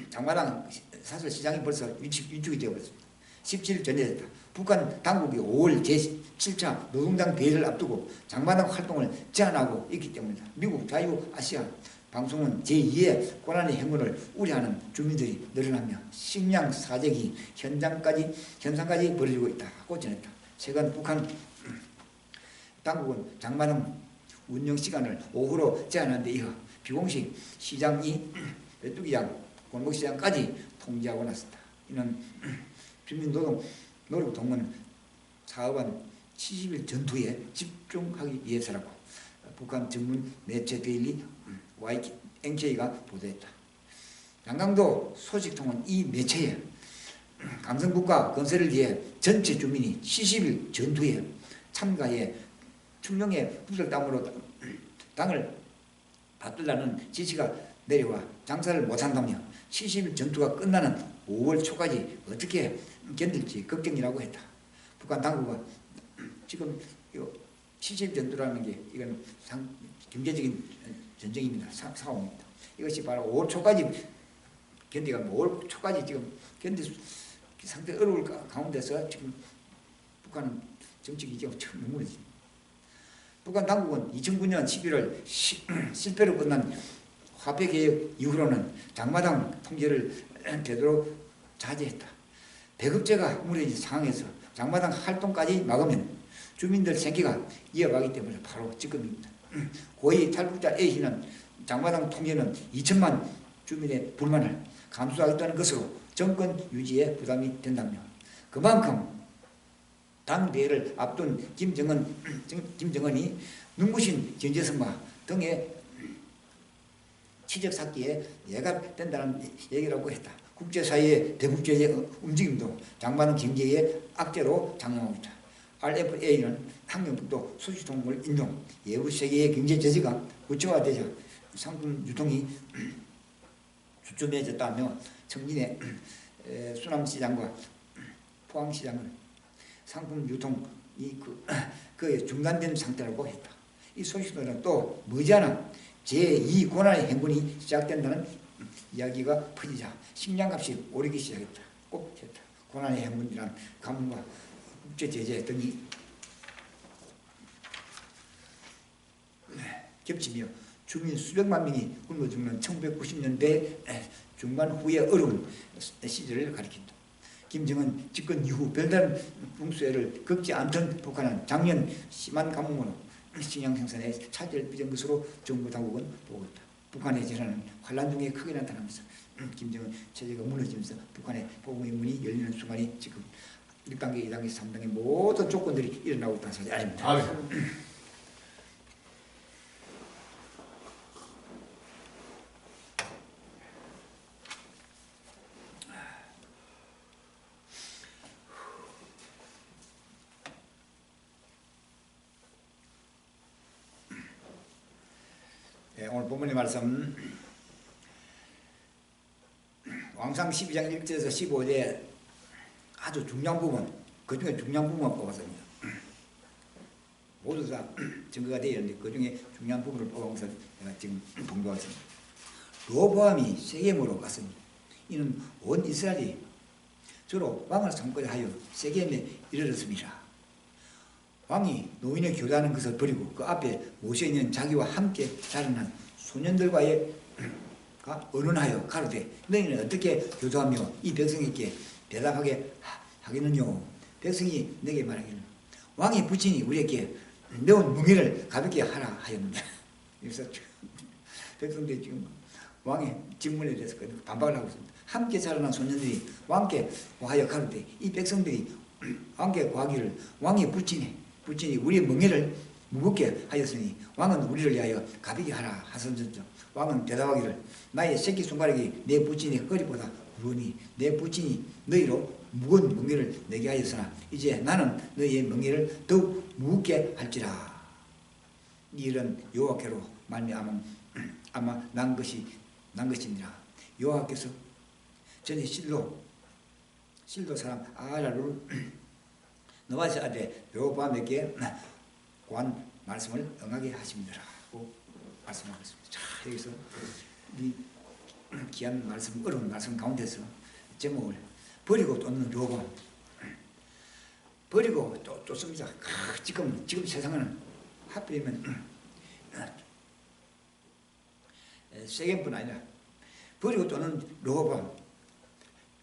장마당 사설시장이 벌써 위축이 되어버렸습니다. 17일 전해졌다. 북한 당국이 5월 제7차 노동당 대회를 앞두고 장마당 활동을 제한하고 있기 때문이다. 미국 자유아시아 방송은 제2의 고난의 행군을 우려하는 주민들이 늘어나며 식량 사재기 현상까지 벌어지고 있다고 전했다. 최근 북한 당국은 장마당 운영 시간을 오후로 제한한 데 이어 비공식 시장이 메뚜기장, 골목시장까지 통제하고 났습니다. 이는 주민노동동원 사업은 70일 전투에 집중하기 위해서라고 북한 전문 매체 데일리 YNK가 보도했다. 양강도 소식통은 이 매체에 강성국가 건설을 위해 전체 주민이 70일 전투에 참가해 충령의 부설담으로 땅을 받들라는 지시가 내려와 장사를 못한다며 70일 전투가 끝나는 5월 초까지 어떻게 견딜지 걱정이라고 했다. 북한 당국은 지금 70일 전투라는 게 이건 경제적인 전쟁입니다. 상황입니다. 이것이 바로 5월 초까지 견디가 5월 초까지 지금 견딜 상당히 어려울 가운데서 지금 북한은 정치 기조가 처음 눈물이지. 북한 당국은 2009년 11월 실패로 끝난 화폐개혁 이후로는 장마당 통제를 되도록 자제했다. 배급제가 무너진 상황에서 장마당 활동까지 막으면 주민들 생계가 이어가기 때문에 바로 지금입니다. 고위 탈북자 A씨는 장마당 통제는 2천만 주민의 불만을 감수하겠다는 것으로 정권 유지에 부담이 된다며 그만큼 당대회를 앞둔 김정은이 눈부신 경제성과 등의 치적찾기에 예가된다는 얘기라고 했다. 국제사회의 대국제적 움직임도 장마당 경제의 악재로 작용하고 있다. RFA는 환경북도 소식통을 인용, 외부 세계의 경제 제재가 구체화되자 상품 유통이 주춤해졌다며 청진의 수남시장과 포항시장은 상품 유통이 그 중단된 상태라고 했다. 이 소식통은 또 머지않아 제2 고난의 행군이 시작된다는 이야기가 퍼지자 식량값이 오르기 시작했다. 꼭 했다. 고난의 행군이란 가뭄과 국제 제재 등이 겹치며 주민 수백만 명이 굶어 죽는 1990년대 중반 후의 어려운 시절을 가리킨다. 김정은 집권 이후 별다른 붕수해를 겪지 않던 북한은 작년 심한 가뭄으로 식량 생산에 차질을 빚은 것으로 정부 당국은 보고 있다. 북한의 재난은 환란 중에 크게 나타나면서 김정은 체제가 무너지면서 북한의 보복의 문이 열리는 순간이 지금 1단계, 2단계, 3단계 모든 조건들이 일어나고 있다는 사실 아닙니다. 오늘 본문의 말씀 왕상 12장 1절에서 15절에 아주 중요한 부분, 그 중에 중요한 부분만 뽑았습니다. 모두 다 증거가 되어 있는데 그 중에 중요한 부분을 뽑아서 제가 지금 봉독하겠습니다. 로보암이 세겜으로 갔습니다. 이는 온 이스라엘이 주로 왕을 삼고자 하여 세겜에 이르렀습니다. 왕이 노인의 교도하는 것을 버리고 그 앞에 모셔 있는 자기와 함께 자라난 소년들과의 언론하여 가로되 너희는 어떻게 교도하며 이 백성에게 대답하게 하겠느냐. 백성이 내게 말하기를 왕이 부친이 우리에게 매운 멍에를 가볍게 하라 하였는데 그래서 백성들이 지금 왕의 직문에 대해서 반박을 하고 있습니다. 함께 자라난 소년들이 왕께 고하여 가로되 이 백성들이 왕께 고하기를 왕의 부친이 우리의 멍에를 무겁게 하였으니 왕은 우리를 위하여 가볍게 하라 하선전죠. 왕은 대답하기를 나의 새끼 손가락이 내 부친의 허리보다 무거우니 내 부친이 너희로 무거운 멍에를 내게 하였으나 이제 나는 너희의 멍에를 더욱 무겁게 할지라. 이 일은 여호와께로 말미암아 아마 난 것이니라. 여호와께서 전에 실로 사람 아라를 너바시 아들 여호보암에게 고한 말씀을 응하게 하십니다라고 말씀하고 있습니다. 자, 여기서 이 귀한 말씀, 어려운 말씀 가운데서 제목을 버리고 쫓는 여호보암, 버리고 또 쫓습니다. 지금 세상은 하필이면 세겜뿐 아니라 버리고 쫓는 여호보암,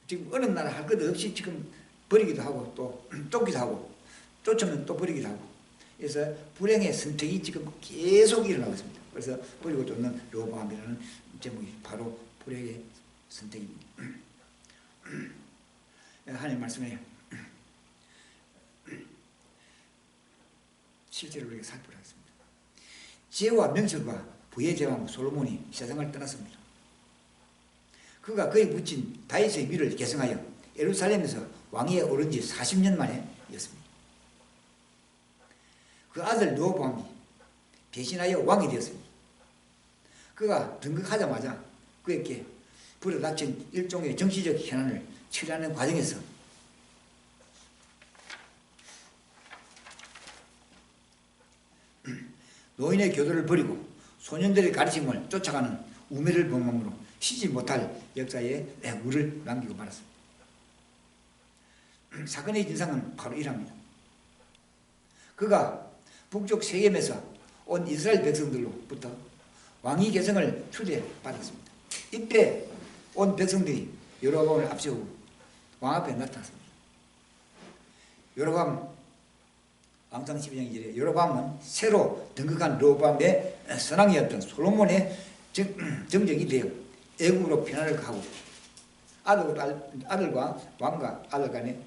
지금 어느 나라 할 것 없이 지금 버리기도 하고 또 쫓기도 하고 쫓으면 또 버리기도 하고, 그래서 불행의 선택이 지금 계속 일어나고 있습니다. 그래서 버리고 쫓는 여호보암이라는 제목이 바로 불행의 선택입니다. 하나님 말씀에 실제로 우리가 살펴보겠습니다. 지혜와 명철과 부의 제왕 솔로몬이 세상을 떠났습니다. 그가 그의 부친 다윗의 위를 계승하여 예루살렘에서 왕위에 오른 지 40년 만에였습니다. 그 아들 르호보암이 배신하여 왕이 되었습니다. 그가 등극하자마자 그에게 불어닥친 일종의 정치적 현안을 처리하는 과정에서 노인의 교도를 버리고 소년들의 가르침을 쫓아가는 우매를 범함으로 쉬지 못할 역사에 우를 남기고 말았습니다. 사건의 진상은 바로 이랍니다. 그가 북쪽 세겜에서 온 이스라엘 백성들로부터 왕위 계승을 추대받았습니다. 이때 온 백성들이 여로보암을 앞세우고 왕 앞에 나타났습니다. 여로보암 왕상 12장 2절에 여로보암은 새로 등극한 르호보암의 선왕이었던 솔로몬의 정적이 되어 애국으로 피난을 가고 아들과 왕과 아들 간에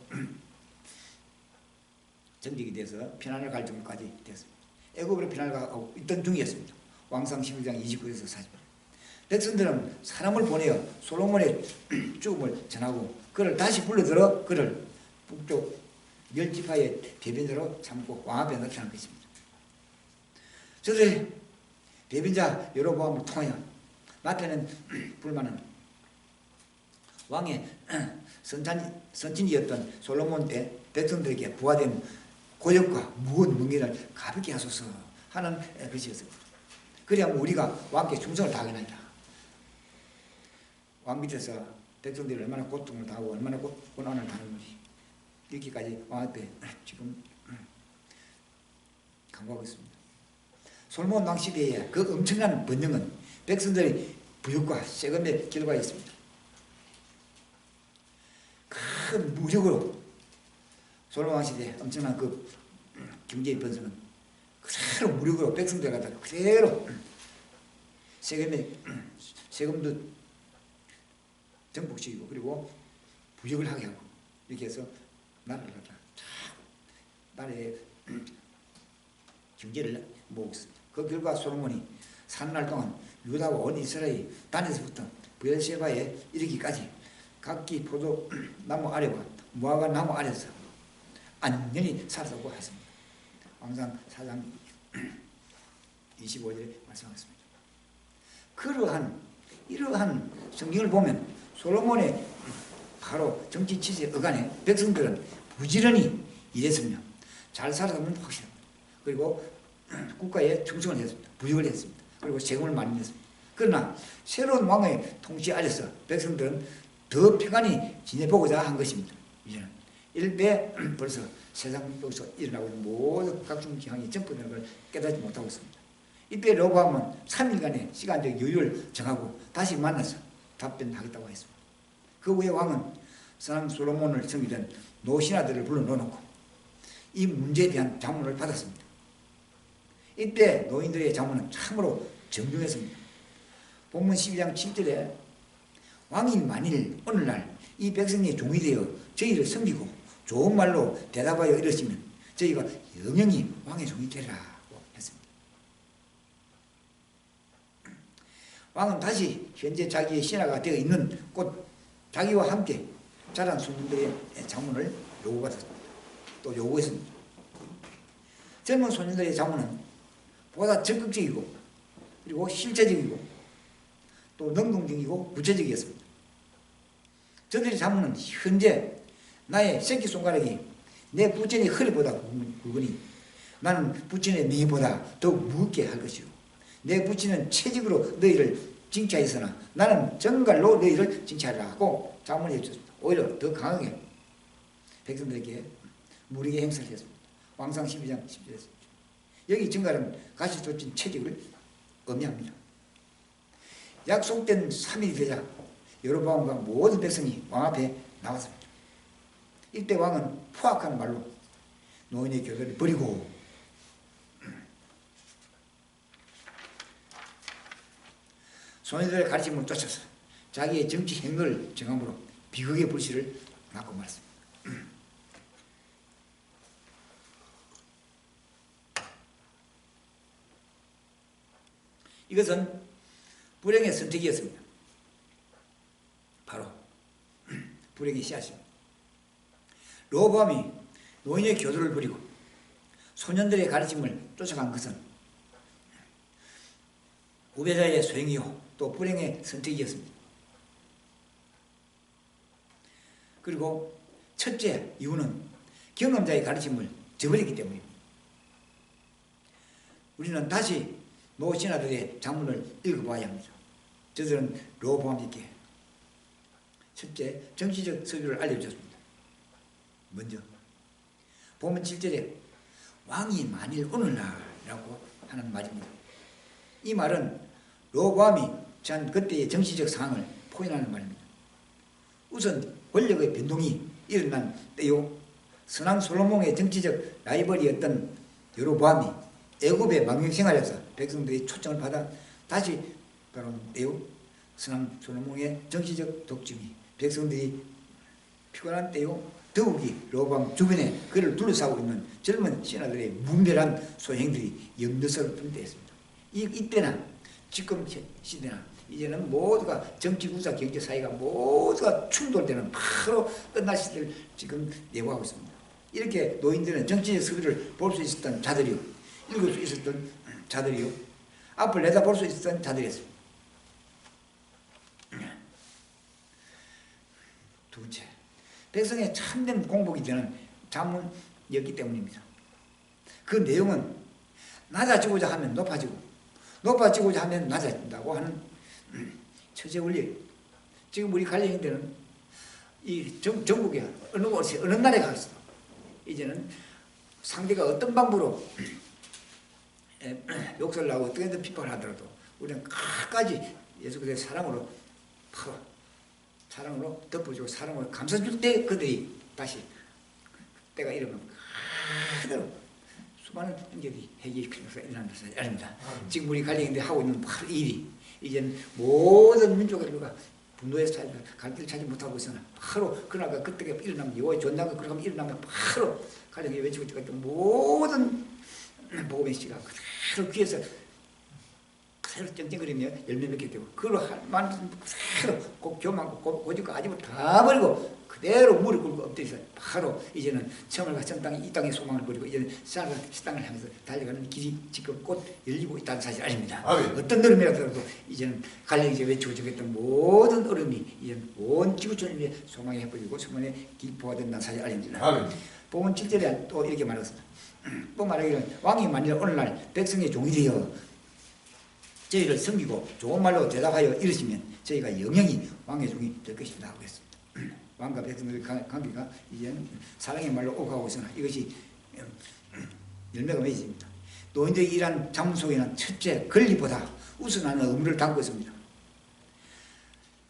정적이 돼서 피난을 갈 정도까지 됐습니다. 애국으로 피난을 가고 있던 중이었습니다. 왕상 11장 29에서 40절. 백성들은 사람을 보내어 솔로몬의 죽음을 전하고 그를 다시 불러들어 그를 북쪽 10지파의 대변자로 삼고 왕 앞에 나타난 것입니다. 저들의 대변자 여로보암을 통하여 나타낸 불만은 왕의 선친이었던 솔로몬 때 백성들에게 부과된 고역과 무거운 멍에를 가볍게 하소서 하는 것이었습니다. 그래야만 우리가 왕께 충성을 다하겠나이다. 왕 밑에서 백성들이 얼마나 고통을 당하고 얼마나 고난을 당하는지 이렇게까지 왕 앞에 지금 강구하고 있습니다. 솔로몬 왕 시대의 그 엄청난 번영은 백성들의 부역과 세금의 결과였습니다. 큰 무력으로 솔로몬 왕 시대의 엄청난 그 경제의 번성은 그대로 무력으로 백성들 갖다 그대로 세금도 정복시키고 그리고 부역을 하게 하고 이렇게 해서 나라를 갖다 나라의 경제를 모으고 있습니다. 그 결과 솔로몬이 사는 날 동안 유다와 온 이스라엘이 단에서부터 브엘셰바에 이르기까지 각기 포도나무 아래와 무화과 나무 아래서 안녕히 살았다고 했습니다. 왕상 4장 25절에 말씀하겠습니다. 이러한 성경을 보면 솔로몬의 바로 정치 치세 어간에 백성들은 부지런히 일했으며 잘 살았다는 확실합니다. 그리고 국가에 충성을 했습니다. 부역을 했습니다. 그리고 세금을 많이 냈습니다. 그러나 새로운 왕의 통치 아래서 백성들은 더 평안히 지내보고자 한 것입니다. 이제는 일대 벌써 세상 속에서 일어나고 있는 모든 각종 기항이 정포되는 걸 깨닫지 못하고 있습니다. 이때 르호보암은 3일간의 시간적 여유를 정하고 다시 만나서 답변하겠다고 했습니다. 그 후에 왕은 선왕 솔로몬을 섬기던 노신하들을 불러놓고 이 문제에 대한 자문을 받았습니다. 이때 노인들의 자문은 참으로 정중했습니다. 본문 12장 7절에 왕이 만일 오늘날 이 백성의 종이 되어 저희를 섬기고 좋은 말로 대답하여 이르시면 저희가 영영히 왕의 종이 되리라고 했습니다. 왕은 다시 현재 자기의 신하가 되어 있는 곧 자기와 함께 자란 소년들의 자문을 요구받았습니다. 또 요구했습니다. 젊은 소년들의 자문은 보다 적극적이고 그리고 실제적이고 또 능동적이고 구체적이었습니다. 저들의 자문은 현재 나의 새끼손가락이 내 부친의 허리보다 굵으니 나는 부친의 뇌보다 더욱 무겁게 할 것이요 내 부친은 채찍으로 너희를 징치하였으나 나는 정갈로 너희를 징치하리라 하고 자문을 해주셨습니다. 오히려 더 강하게 백성들에게 무리게 행사를 했습니다. 왕상 12장 10절에서 여기 정갈은 가시 돋친 채찍을 의미합니다. 약속된 3일이 되자 여로보암과 모든 백성이 왕 앞에 나왔습니다. 이때 왕은 포악한 말로 노인의 교도를 버리고 소년들의 가르침을 쫓아서 자기의 정치 행로를 정함으로 비극의 불씨를 낳고 말았습니다. 이것은 불행의 선택이었습니다. 바로 불행의 씨앗입니다. 로보암이 노인의 교도를 버리고 소년들의 가르침을 쫓아간 것은 후배자의 소행이요 또 불행의 선택이었습니다. 그리고 첫째 이유는 경험자의 가르침을 저버렸기 때문입니다. 우리는 다시 노신하들의 장문을 읽어봐야 합니다. 저들은 로보암에게 첫째 정치적 서류를 알려주었습니다. 먼저 보면 7절에 왕이 만일 오늘날이라고 하는 말입니다. 이 말은 로보암이 처한 그때의 정치적 상황을 포인하는 말입니다. 우선 권력의 변동이 일어난 때요 선왕 솔로몬의 정치적 라이벌이었던 여로보암이 애굽의 망명생활에서 백성들의 초청을 받아 다시 돌아온 때요 선왕 솔로몬의 정치적 독점이 백성들이 피곤한 때요 더욱이 로보암 주변에 그를 둘러싸고 있는 젊은 신하들의 문별한 소행들이 염려스럽던 때였습니다. 이때나 지금 시대나 이제는 모두가 정치, 군사, 경제, 사회가 모두가 충돌되는 바로 끝날 시대를 지금 예고하고 있습니다. 이렇게 노인들은 정치적 서비를 볼 수 있었던 자들이요 읽을 수 있었던 자들이요 앞을 내다볼 수 있었던 자들이었습니다. 두 번째, 백성의 참된 공복이 되는 자문이었기 때문입니다. 그 내용은 낮아지고자 하면 높아지고 높아지고자 하면 낮아진다고 하는 처제 원리. 지금 우리 갈려인들은 이 전국에 어느 곳에 어느 나라에 가서 이제는 상대가 어떤 방법으로 욕설을 하고 어떻게든 비판을 하더라도 우리는 끝까지 예수 그리스도의 사랑으로 바로 사랑으로 덮어주고 사랑으로 감싸줄 때 그들이 다시 때가 이르면 그대로 수많은 인격이 회개시키면서 일어나는 것을 아닙니다. 지금 우리 갈려인들이 하고 있는 바로 이 일이 이제는 모든 민족들과 분노의 갈 길을 찾지 못하고 있으나 바로 그나가 그때가 일어나면 여호와의 존재가 그렇게 하면 일어나면 바로 갈려인이 외치고 있던 모든 복음의 씨가 그대로 귀에서 그대로 쩡쩡거리며 열매 맺게 되고 그걸로 할 만한 그대로 교만고 고집고 아집을 다 버리고 그대로 무릎 꿇고 엎드려서 바로 이제는 처음과 전 땅이 이 땅의 소망을 버리고 이제는 시 땅을 향해서 달려가는 길이 지금 곧 열리고 있다는 사실 아닙니다. 어떤 어려움이라도 이제는 갈려이 이제 외치고 적였던 모든 어려움이 이제는 온 지구촌의 소망이 해버리고 소망의 기포가 된다는 사실 아닙니다. 보면 7절에 또 이렇게 말했습니다. 또 말하기를 왕이 만일 오늘날 백성의 종이 되어 저희를 섬기고 좋은 말로 대답하여 이르시면 저희가 영영이 왕의 종이 될 것입니다 하고 했습니다. 왕과 백성들의 관계가 이제는 사랑의 말로 오가고 있으나 이것이 열매가 맺어집니다. 노인들이 일한 자문 속에는 첫째 권리보다 우선하는 의무를 담고 있습니다.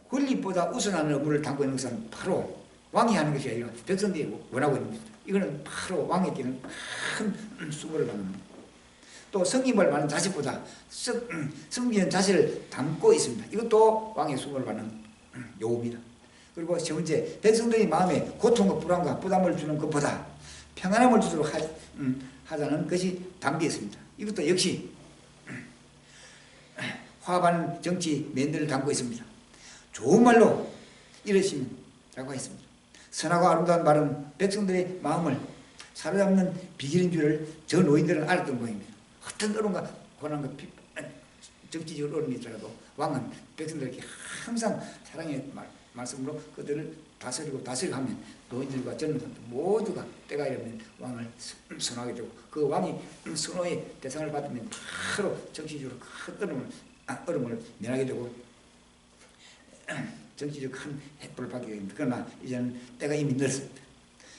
권리보다 우선하는 의무를 담고 있는 것은 바로 왕이 하는 것이 아니라 백성들이 원하고 있는 것입니다. 이거는 바로 왕에게는 큰 수고를 받는 겁니다. 또 성김을 받는 자식보다 섬기는 자식을 담고 있습니다. 이것도 왕의 수고를 받는 요구입니다. 그리고 세 번째, 백성들의 마음에 고통과 불안과 부담을 주는 것보다 평안함을 주도록 하자는 것이 담겨 있습니다. 이것도 역시 화합하는 정치 맨들을 담고 있습니다. 좋은 말로 이러시면 라고 했습니다. 선하고 아름다운 말은 백성들의 마음을 사로잡는 비결인 줄을 저 노인들은 알았던 모양입니다. 어떤 어려움과 고난과 정치적으로 어려움이 있더라도 왕은 백성들에게 항상 사랑의 말씀으로 그들을 다스리고 하면 노인들과 젊은들 모두가 때가 이르면 왕을 선호하게 되고 그 왕이 선호의 대상을 받으면 바로 정치적으로 큰 어려움을 면하게 되고 정치적 큰 햇불을 받게 됩니다. 그러나 이제는 때가 이미 늦었습니다.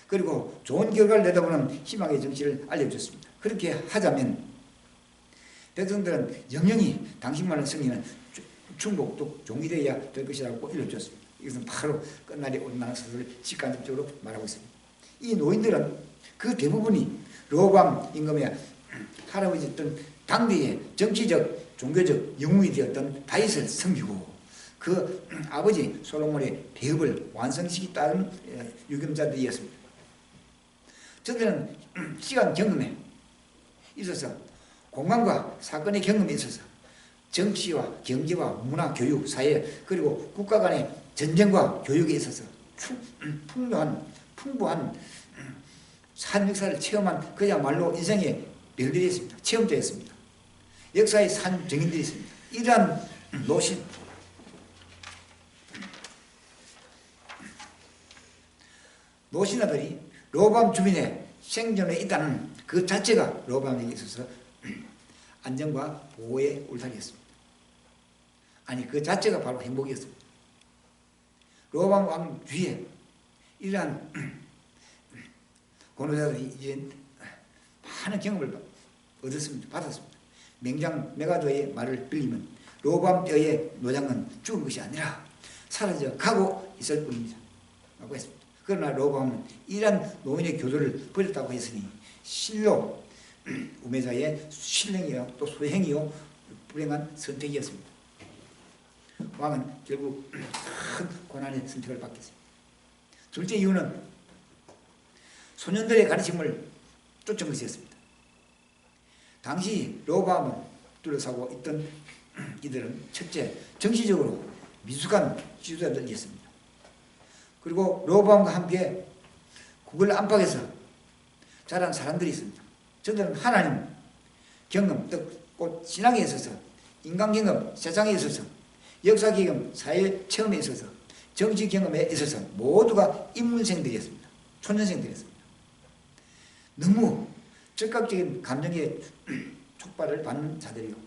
그리고 좋은 결과를 내다보는 희망의 정치를 알려줬습니다. 그렇게 하자면 백성들은 영영이 당신만을 섬기는 충복도 종이 되어야 될 것이라고 일러줬습니다. 이것은 바로 끝날이 온다는 사실을 직간접적으로 말하고 있습니다. 이 노인들은 그 대부분이 르호보암 임금의 할아버지였던 당대의 정치적, 종교적 영웅이 되었던 다윗을 섬기고 그 아버지 솔로몬의 배업을 완성시켰다는 유경자들이었습니다. 저들은 시간 경험에 있어서 공간과 사건의 경험에 있어서 정치와 경제와 문화, 교육, 사회 그리고 국가 간의 전쟁과 교육에 있어서 풍부한 산 역사를 체험한 그야말로 인생의 별들이 있습니다. 체험자였습니다. 역사의 산 증인들이 있습니다. 이러한 노신아들이 르호보암 주민의 생존에 있다는 그 자체가 르호보암에게 있어서 안정과 보호의 울타리였습니다. 아니 그 자체가 바로 행복이었습니다. 르호보암 왕 뒤에 이러한 권호자들이 이제 많은 경험을 받았습니다. 맹장 메가도의 말을 빌리면 르호보암 때의 노장은 죽은 것이 아니라 사라져 가고 있을 뿐입니다. 라고 했습니다. 그러나 르호보암은 이러한 노인의 교도를 버렸다고 했으니 실로 우매자의 신령이요 또 소행이요 불행한 선택이었습니다. 왕은 결국 큰 고난의 선택을 받겠습니다. 둘째 이유는 소년들의 가르침을 쫓은 것이었습니다. 당시 르호보암을 둘러싸고 있던 이들은 첫째, 정치적으로 미숙한 지도자들이었습니다. 그리고 르호보암과 함께 국을 안팎에서 자란 사람들이 있습니다. 저들은 하나님 경험, 곧 신앙에 있어서 인간 경험, 세상에 있어서 역사 경험, 사회 체험에 있어서 정치 경험에 있어서 모두가 입문생들이었습니다. 초년생들이었습니다. 너무 즉각적인 감정의 촉발을 받는 자들이고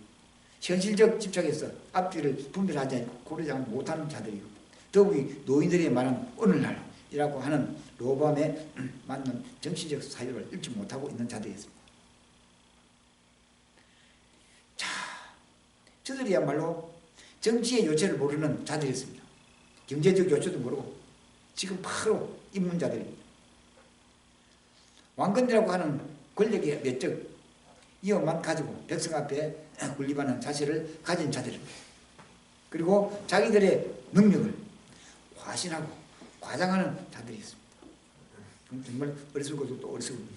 현실적 집착에서 앞뒤를 분별하지 고르지 못하는 자들이고 더욱이 노인들이 말하는 오늘날이라고 하는 르호보암에 맞는 정치적 사유를 읽지 못하고 있는 자들이었습니다. 자, 저들이야말로 정치의 요체를 모르는 자들이었습니다. 경제적 요체도 모르고 지금 바로 입문자들입니다. 왕건이라고 하는 권력의 몇적 이것만 가지고 백성 앞에 군림하는 자세를 가진 자들입니다. 그리고 자기들의 능력을 과신하고 과장하는 자들이 있습니다. 정말 어리석어도 또 어리석습니다.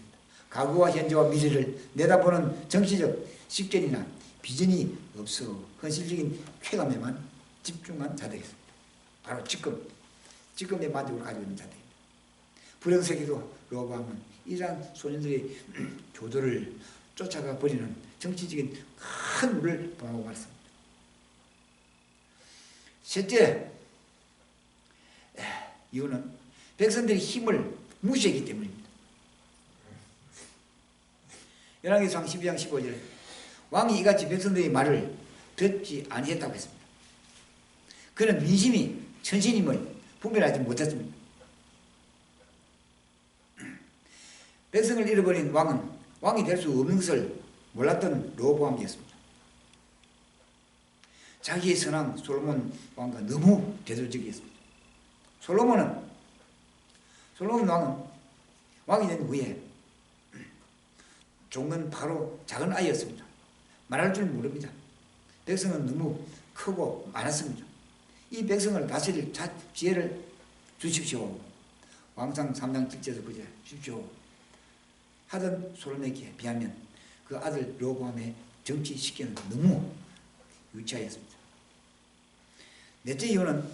과거와 현재와 미래를 내다보는 정치적 식견이나 비전이 없어 현실적인 쾌감에만 집중한 자들이 있습니다. 바로 지금의 만족을 가지고 있는 자들입니다. 불행세계도 르호보암은 이러한 소년들의 교도를 쫓아가 버리는 정치적인 큰 물을 범하고 말습니다. 셋째 이유는 백성들의 힘을 무시했기 때문입니다. 열왕기상 12장 15절에 왕이 이같이 백성들의 말을 듣지 아니했다고 했습니다. 그는 민심이 천신임을 분별하지 못했습니다. 백성을 잃어버린 왕은 왕이 될 수 없는 것을 몰랐던 르호보암이었습니다. 자기의 선왕 솔로몬 왕과 너무 대조적이었습니다. 솔로몬 왕은 왕이 된 후에 종은 바로 작은 아이였습니다. 말할 줄 모릅니다. 백성은 너무 크고 많았습니다. 이 백성을 다스릴 지혜를 주십시오. 왕상 3장 7절에서 보자 주십시오. 하던 솔로몬에게 비하면 그 아들 르호보암의 정치 식견은 너무 유치하였습니다. 넷째 이유는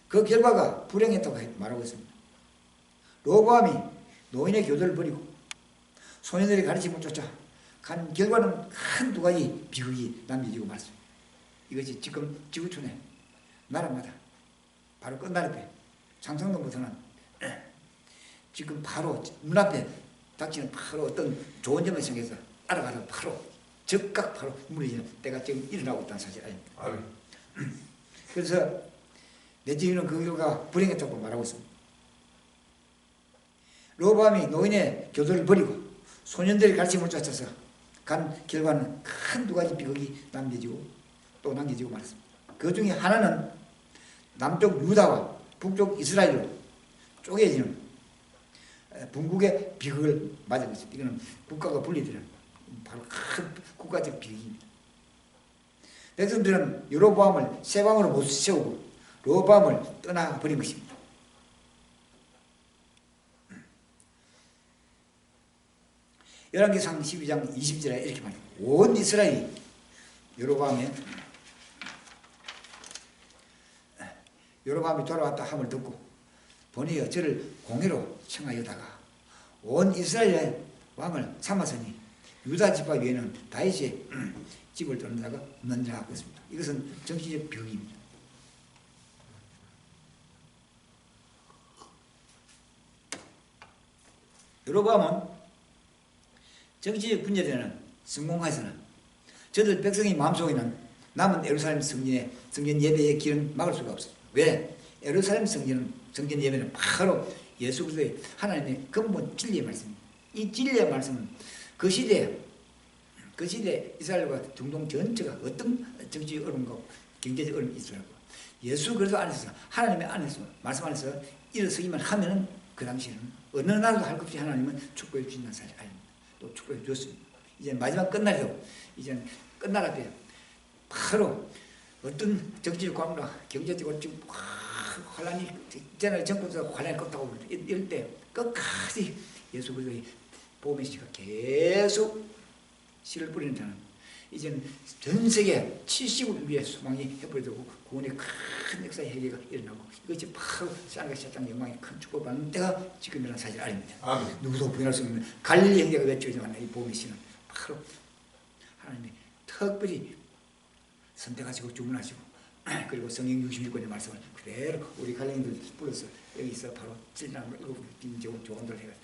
그 결과가 불행했다고 말하고 있습니다. 로보암이 노인의 교도를 버리고 소년들의 가르침을 쫓아 간 결과는 한 두 가지 비극이 남겨지고 말습니다. 이것이 지금 지구촌에 나라마다 바로 끝날 때 상상도부터는 지금 바로 눈앞에 닥치는 바로 어떤 좋은 점을 생겨서 알아가서 바로 즉각 바로 무너지는 때가 지금 일어나고 있다는 사실 아닙니다. 그래서 내지는 그 결과가 불행했다고 말하고 있습니다. 로보암이 노인의 교도를 버리고 소년들의 가르침을 쫓아서 간 결과는 큰 두 가지 비극이 남겨지고 또 남겨지고 말았습니다. 그 중에 하나는 남쪽 유다와 북쪽 이스라엘로 쪼개지는 분국의 비극을 맞은 것입니다. 이거는 국가가 분리되는 바로 큰 국가적 비극입니다. 백성들은 여로보암을 세방으로 못 세우고 로보암을 떠나버린 것입니다. 열왕기상 12장 20절에 이렇게 말합니다. 온 이스라엘이 여로보암이 돌아왔다 함을 듣고 본이여 저를 공회로 청하여다가 온 이스라엘의 왕을 삼았으니 유다 집파 외에는 다윗의 집을 떠는 자가 없느니라 하고 있습니다. 이것은 정치적 비극입니다. 여로보암은 정치적 분열에는 성공하여서는 저들 백성의 마음속에는 남은 예루살렘 성전 예배의 길은 막을 수가 없습니다. 왜? 예루살렘 성전 예배는 바로 예수 그리스도의 하나님의 근본 진리의 말씀입니다. 이 진리의 말씀은 그 시대에 이스라엘과 중동 전체가 어떤 정치적 어려움과 경제적 어려움이 있었고 예수 그리스도 안에서 하나님의 안에서 말씀 안에서 일어서기만 하면은 그 당시에는 어느 나라도 할 것 없이 하나님은 축복해 주신다는 사실 아닙니다. 또 축복해 주었습니다. 이제 마지막 끝날이고 이제 끝날 앞에 바로 어떤 정치적 관계나 경제적으로 지금 환란이 있잖아요. 정권에서 환란이 껐다고 이럴 때 끝까지 예수 그리스도의 복음의 씨가 계속 씨를 뿌리는 자는 이제는 전 세계 70을 위해 소망이 해버리고 구원의 큰 역사의 회개가 일어나고 이것이 바로 쌍과 사장 영광의 큰 축복을 받는 때가 지금이라는 사실 아닙니다. 아멘. 누구도 부인할 수 없는 갈릴리 형제가 외쳐지는 이 복음의 씨는 바로 하나님이 특별히 선택하시고 주문하시고 그리고 성경 66권의 말씀을 그대로 우리 갈릴리들 불러서 여기서 바로 진리를 일곱 조언들을 해가지고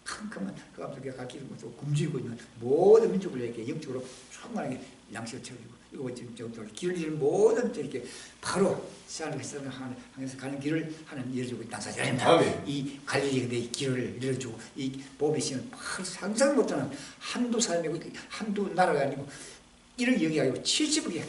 캄캄한 그 앞쪽에 갓길을 굶주리고 있는 모든 민족을 이렇게 영적으로 충만하게 양식을 채워주고 이거 지금 길을 잃은 모든 이렇게 바로 시안을 향해서 가는 길을 하나님 열어주고 있다는 사실 아닙니다. 이 갈릴리 근데 이 길을 열어주고 이 보배 씨는 바로 상상 못하는 한두 사람이고 한두 나라가 아니고 이를 영위하고 70을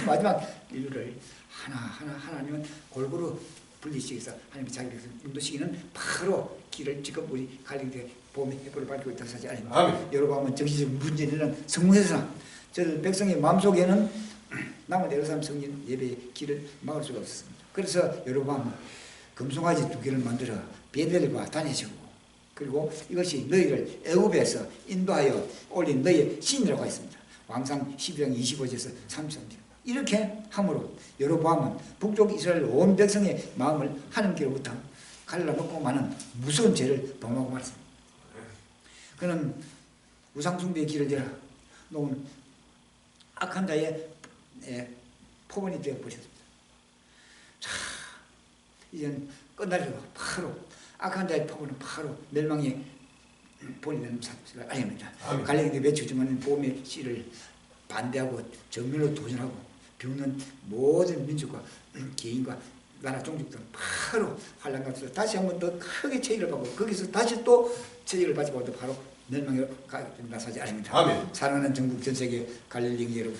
마지막 인류를 하나님은 골고루 분리시켜서 하나님이 자기 백성 인도시키는 바로 길을 지금 우리 갈릴리 보험의 해보를 밝히고 있다는 사실 아닙니다. 여러분 정치적 문제는 성공해서나 저들 백성의 마음속에는 남은 예루살렘 성전 예배의 길을 막을 수가 없었습니다. 그래서 여러분 금송아지 2개를 만들어 베델과 다니시고 그리고 이것이 너희를 애굽에서 인도하여 올린 너희의 신이라고 했습니다. 왕상 12장 25절에서 33절 이렇게 함으로 여로보암은 북쪽 이스라엘 온 백성의 마음을 하나님께로부터 갈라놓고 마는 무서운 죄를 범하고 말았습니다. 그는 우상숭배의 길을 열어 놓은 악한 자의 포본이 되어버렸습니다. 자, 이제는 끝날이고 바로 악한 자의 포본은 바로 멸망의 본이 되는 사실을 아닙니다. 갈릴리에 외쳐주면 복음의 씨를 반대하고 정면으로 도전하고 비웃는 모든 민족과 개인과 나라 종족들은 바로 환란 가운데서 다시 한 번 더 크게 체질을 받고 거기서 다시 또 체질을 받고 바로 멸망에 가게 된다 사실 아닙니다. 아멘. 사랑하는 전국 전 세계 갈릴리 여러분,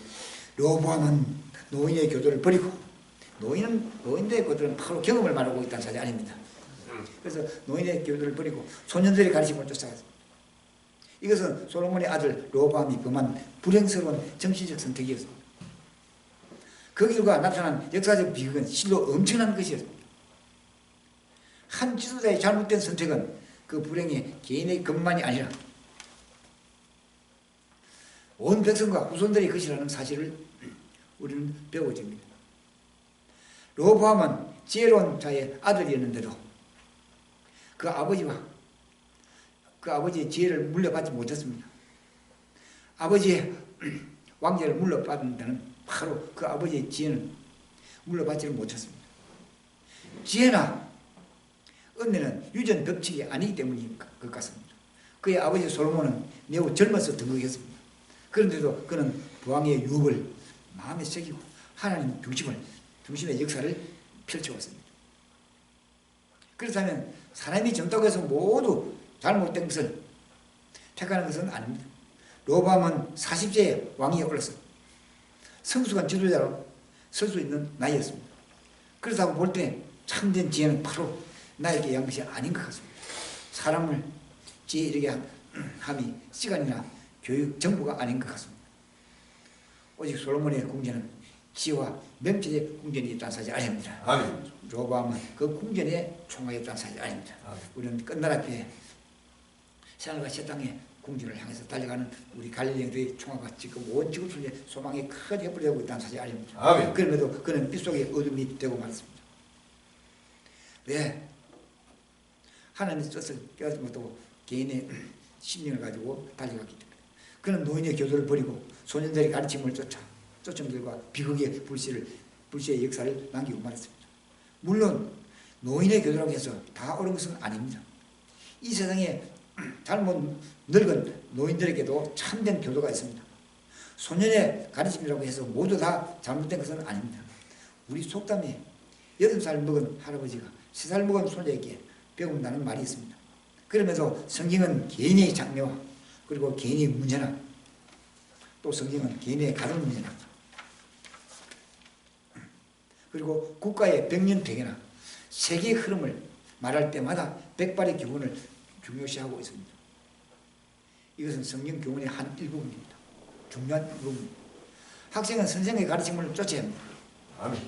로보암은 노인의 교도를 버리고 노인들의 교도는 바로 경험을 말하고 있다는 사실 아닙니다. 그래서 노인의 교도를 버리고 소년들의 가르침을 쫓아갔습니다. 이것은 솔로몬의 아들 로보암이 범한 불행스러운 정치적 선택이었습니다. 그 결과 나타난 역사적 비극은 실로 엄청난 것이었습니다. 한 지도자의 잘못된 선택은 그 불행의 개인의 것만이 아니라 온 백성과 후손들의 것이라는 사실을 우리는 배워집니다. 로보암은 지혜로운 자의 아들이었는데도 그 아버지의 지혜를 물려받지 못했습니다. 아버지의 왕자를 물려받는 데는 바로 그 아버지의 지혜는 물려받지를 못했습니다. 지혜나 은혜는 유전 법칙이 아니기 때문인 것 같습니다. 그의 아버지 솔로몬은 매우 젊어서 등극했습니다. 그런데도 그는 부왕의 유업을 마음에 새기고 하나님 중심의 역사를 펼쳐왔습니다. 그렇다면 사람이 젊다고 해서 모두 잘못된 것을 택하는 것은 아닙니다. 로보암은 40세에 왕위에 올라서 성숙한 지도자로 설 수 있는 나이였습니다. 그렇다고 볼 때 참된 지혜는 바로 나에게 의한 것이 아닌 것 같습니다. 사람을 지혜 이르게 함이 시간이나 교육, 정보가 아닌 것 같습니다. 오직 솔로몬의 궁전은 지혜와 명철의 궁전이 있다는 사실 아닙니다. 아멘. 로보암은 그 궁전의 총각이었다는 사실 아닙니다. 우리는 끝날 앞에 하늘과 새 땅의 궁전을 향해서 달려가는 우리 갈릴리들의 총화가 지금 온 지구촌의 소망이 큰 횃불이 되고 있다는 사실 아닙니다. 아멘. 그럼에도 그는 빛속의 어둠이 되고 말습니다. 왜? 하나님의 뜻을 깨닫지 못하고 개인의 신령을 가지고 달려갔기 때문에 그는 노인의 교도를 버리고 소년들의 가르침을 쫓음들과 비극의 불시의 역사를 남기고 말았습니다. 물론 노인의 교도라고 해서 다 옳은 것은 아닙니다. 이 세상에 잘못 늙은 노인들에게도 참된 교도가 있습니다. 소년의 가르침이라고 해서 모두 다 잘못된 것은 아닙니다. 우리 속담에 8살 먹은 할아버지가 3살 먹은 손자에게 배운다는 말이 있습니다. 그러면서 성경은 개인의 장래와 그리고 개인의 문제나 또 성경은 개인의 가정 문제나 그리고 국가의 백년대계나 세계의 흐름을 말할 때마다 백발의 교훈을 중요시하고 있습니다. 이것은 성경 교훈의 한 일부분입니다. 중요한 일부분입니다. 학생은 선생의 가르침을 쫓아야 합니다. 아멘.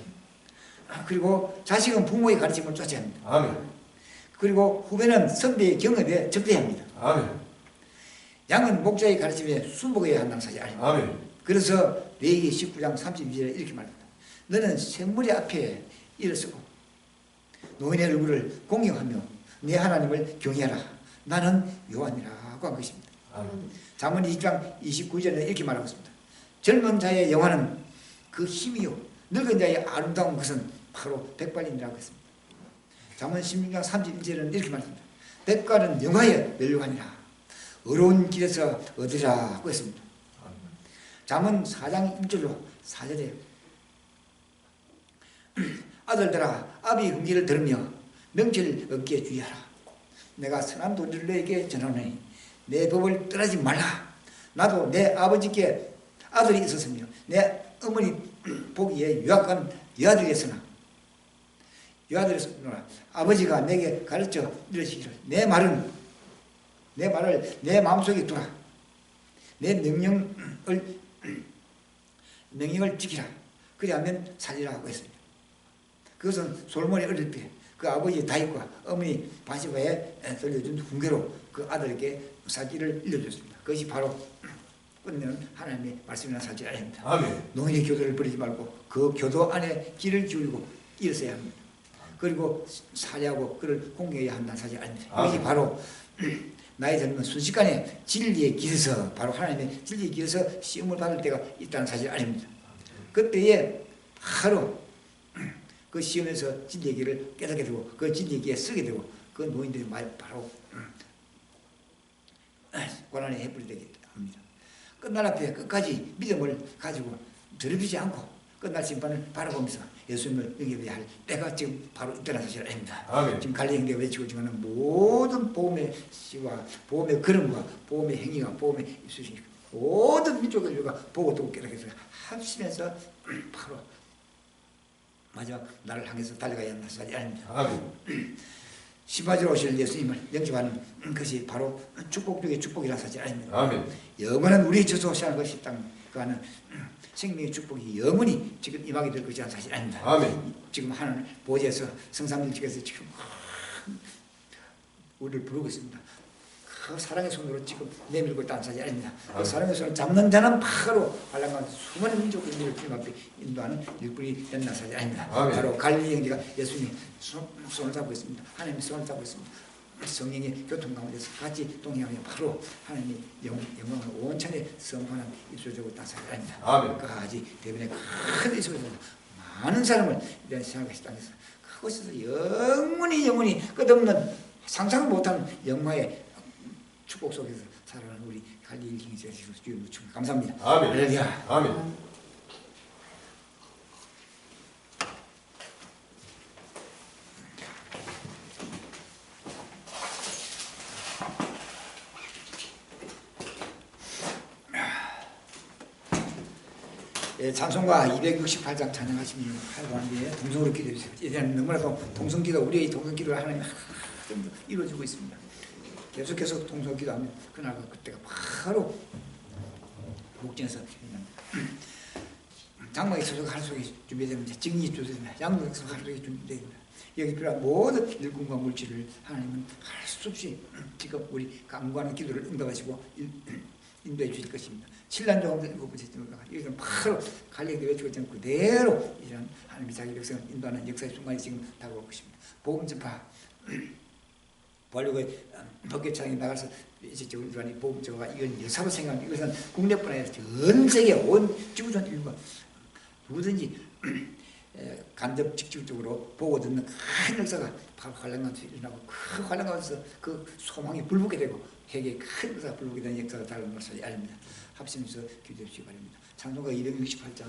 그리고 자식은 부모의 가르침을 쫓아야 합니다. 아멘. 그리고 후배는 선배의 경험에 접대해야 합니다. 아멘. 양은 목자의 가르침에 순복해야 한다는 사실 아닙니다. 아멘. 그래서 레위기 19장 32절에 이렇게 말합니다. 너는 샘무리 앞에 일어서고 노인의 얼굴을 공경하며 내 하나님을 경외하라. 나는 여호와니라고 한 것입니다. 아멘. 잠언 20장 29절에 이렇게 말하고 있습니다. 젊은 자의 영화는 그 힘이요 늙은 자의 아름다운 것은 바로 백발이라고 했습니다. 잠언 16장 31절은 이렇게 말합니다. 백발은 영화에 멸류관이라 어려운 길에서 얻으라고 했습니다. 잠언 4장 1절로 4절에 아들들아 아비의 금기를 들으며 명철 얻기에 주의하라. 내가 선한 도리를 너에게 전하노니 내 법을 떠나지 말라. 나도 내 아버지께 아들이 있었으며 내 어머니 보기에 유학간 여아들이었으나 아버지가 내게 가르쳐 이르시기를 내 말을 내 마음속에 두라. 내 명령을 지키라. 그리하면 살리라고 했습니다. 그것은 솔로몬이 어릴 때 그 아버지 다윗과 어머니 바시바에 들려준 훈계로 그 아들에게 사기를 일러줬습니다. 그것이 바로 끝내는 하나님의 말씀이라는 사실 아닙니다. 아멘. 노인의 교도를 버리지 말고 그 교도 안에 길을 기울이고 일어서야 합니다. 그리고 살해하고 그를 공경해야 한다는 사실 아닙니다. 그것이 바로 나이 젊은 순식간에 진리의 길에서 바로 하나님의 진리의 길에서 시험을 받을 때가 있다는 사실 아닙니다. 그때에 하루 그 시험에서 진리의 길을 깨닫게 되고 그 진리의 길에 서게 되고 그 노인들이 바로 고난의 해불이 되게 합니다. 끝날 앞에 끝까지 믿음을 가지고 더럽히지 않고 끝날 심판을 바라보면서 예수님을 영접해야 할 때가 지금 바로 이때라는 사실 아닙니다. 아멘. 지금 갈릴리가 외치고 지금 모든 복음의 시와 복음의 걸음과 복음의 행위가 복음의 입술이 모든 민족의 인류가 보고 또 깨닫게 해서 합심해서 바로 마지막 나를 향해서 달려가야 한다는 사실이 아닙니다. 아멘. 심화지로 오실 예수님을 영접하는 것이 바로 축복 중의 축복이라는 사실 아닙니다. 아멘. 영원한 우리 저소시하는 것이 그 하는 생명의 축복이 영원히 지금 임하게 될 것이라는 사실 아닙니다. 아멘. 지금 하나님 보좌에서 성삼일직에서 지금 우리를 부르고 있습니다. 그 사랑의 손으로 지금 내밀고 있다는 사실이 아닙니다. 그 사랑의 손을 잡는 자는 바로 한란과 수많은 민족인들을 주님 앞에 인도하는 일꾼이 된다는 사실이 아닙니다. 바로 갈릴리 형제가 예수님이 손을 잡고 있습니다. 하나님이 손을 잡고 있습니다. 성령의 교통 가운데서 같이 동행하며 바로 하나님의 영광을 온전히 선포하는 입술적으로 있다는 사실이 아닙니다. 끝까지 대변에 큰 이속에서 많은 사람을 이런 세상의 땅에서 그곳에서 영원히 끝없는 상상을 못하는 영광의 축복 속에서 살아가는 우리 갈릴리 형제 주님 감사합니다. 할렐루야. 아멘. 찬송가 268장 찬양하시면 하는데 동성으로 기도해 주세요. 이제는 너무나도 동성기도 우리의 동성기도를 하나님 좀 이루어지고 있습니다. 계속해서 동성기도하면 그날과 그때가 바로 목전에서 장막의 소속 하루속에 준비됩니다. 증이 준비됩니다. 양목의 소속 하루속에 준비됩니다. 여기 필요한 모든 일꾼과 물질을 하나님은 할 수 없이 지금 우리 간구하는 기도를 응답하시고 인도해 주실 것입니다. 신란 종들 7번째 증거가 이것은 바로 갈릴리 외치고 있는 그대로 이런 하나님이 자기 백성을 인도하는 역사의 순간이 지금 다가올 것입니다. 복음 전파 보려고 법계창에 나가서 이제 저기 복음 전파가 이건 역사로 생각합니다. 이것은 국내뿐 아니라 전 세계 온 지구촌 인류가 누구든지 간접 직접적으로 보고 듣는 큰 역사가 바로 환란가운데서 일어나고 그 환란가운데서 그 소망이 불붙게 되고 회개의 큰 역사가 불붙게 되는 역사가 다른 것을 알립니다. 합심해서 기도해 주시기 바랍니다. 찬송가 268장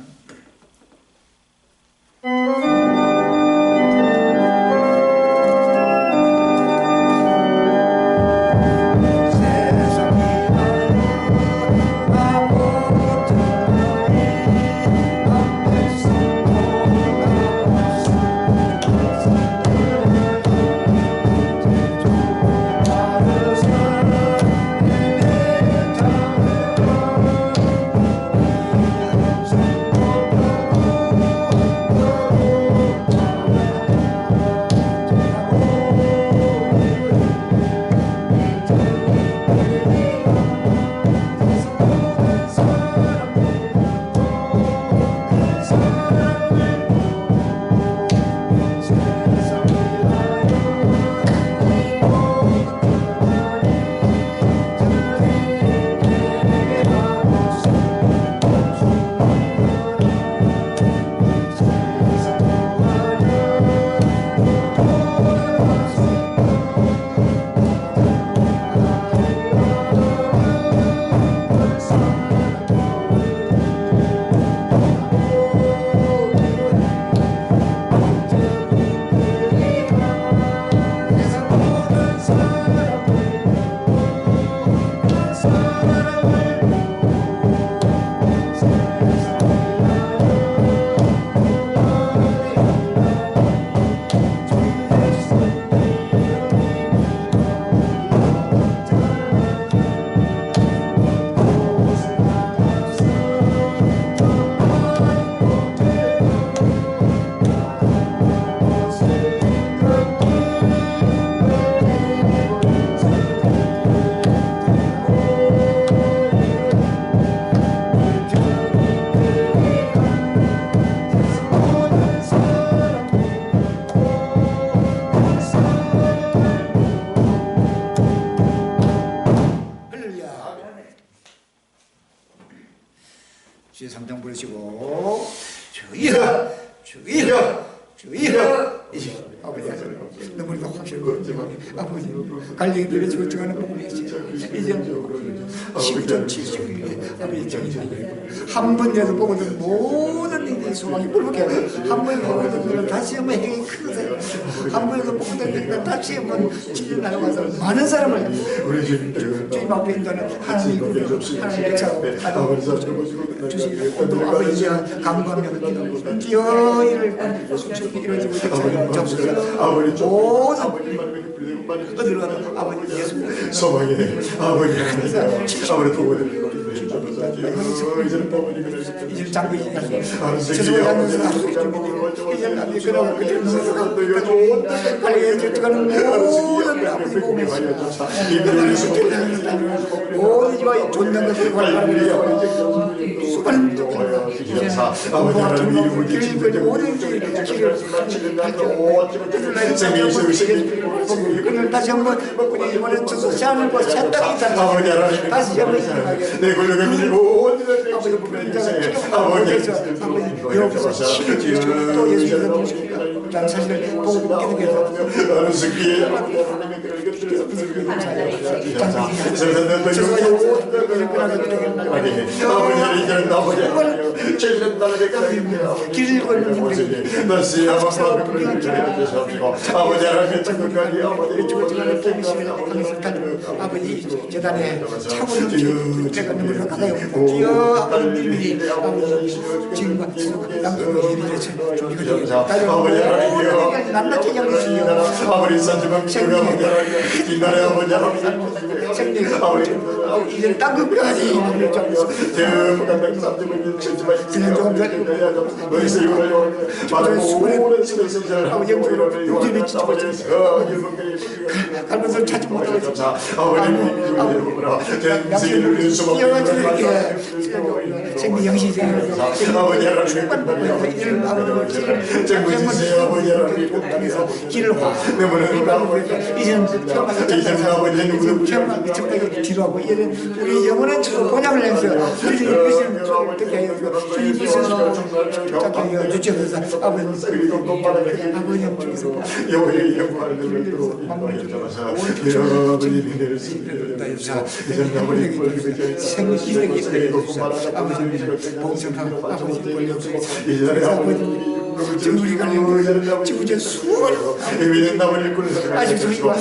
주의 3장 부르시고 주여 주여 주여 아버지 너무나도 확실하고 아버지 갈릴리 외치고 증하는 복음이 이제 12전 70일 아버지 정의사님 한 번이라도 보거든 모든 일들이 소망이 불붙게 하고 한 번이라도 보거든 다시 한번 행이 큰 것을 한 번이라도 보거든 다시 한번 진리 나가서 많은 사람을 주님 앞에 인도하는 하나님의 역사로 주시고 또 아버지와 감사하며 주여 이를 이루어지고 모든 어디로 가도 아버지 예수 소망에 아버지 하나님 아버지 도와드리고 이제 장비 죄송하지 않는 사람 이제 남이 그러고 그때 빨리 저쪽하는 모든 아버지 보고 모든 이와 존나 것을 관리하면서 수많은 그걸 다시 한번 우리 이번에 주소 시안을 뭐 샷다리 있잖아 다시 한번 내 권력을 믿고 아버지 여기서 치료 또 예수님을 난 사실 보고 깨닫게 나는 승리에 길을 걸는 아버지 하나님의 천국까지 아버지 재단에 차고는 제가 눈물로 가까이 뛰어 아버지 이름이 지금과 남편의 이름이 아버지 하나님이여 낱낱이 양육이여 아버지 산지방 기가 이날에 아버지 생명 이제는 땅 끝까지 지난 조금 전에 아버지 영주로 용진이 가면서 찾지 못하고 생명 영신이 충만받고 이런 아버지 길을 화 이제는 태어나 미쳤다고 뒤로하고 이제는 우리 영원한 주로 본향을 내서 주님의 뜻을 듣게 하여 주님의 뜻을 잡게 하여 주옵소서. 아버지 영주께서 여호와의 영광을 누리도록 생명 기백이 아버지 봉선하고 아버지 벌려주옵소서. 우리가 지구제 수많은 아직 저희가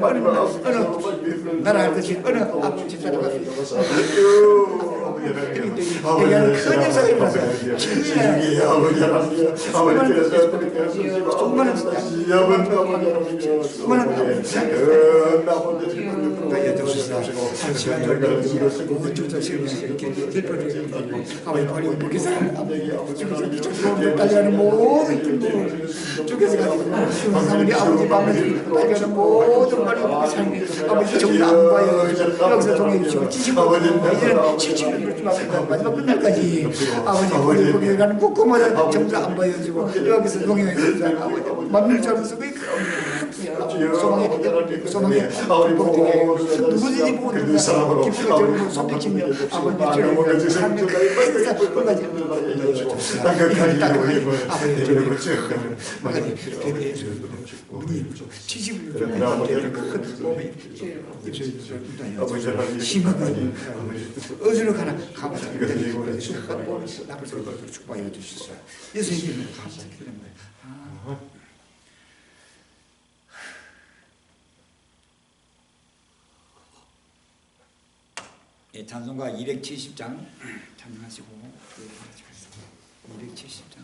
어느 나라 할 것이 어느 아픈 집사라가 얘기하는 큰 역사가 일어났어요. 딸려는 모든 길들을 쪽에서 가지고 사모님 아버지 밤에 딸려는 모든 말이 아버지 정도 안 봐요. 여기서 동해 주시고 지시고 이제는 70년 마지막 끝날까지 아버지 거기 가는 곳곳마다 전부 다 안 보여주고 여기서 동행해 주자 아버지 만물처럼 쓰고 소망에 누구든지 보고 기쁘게 들고 손빛이며 아버지 어디로 가나 가보자. 나를 축복하여 주시소서. 예수님 감사드립니다. 예, 찬송가 270장 찬양하시고 270장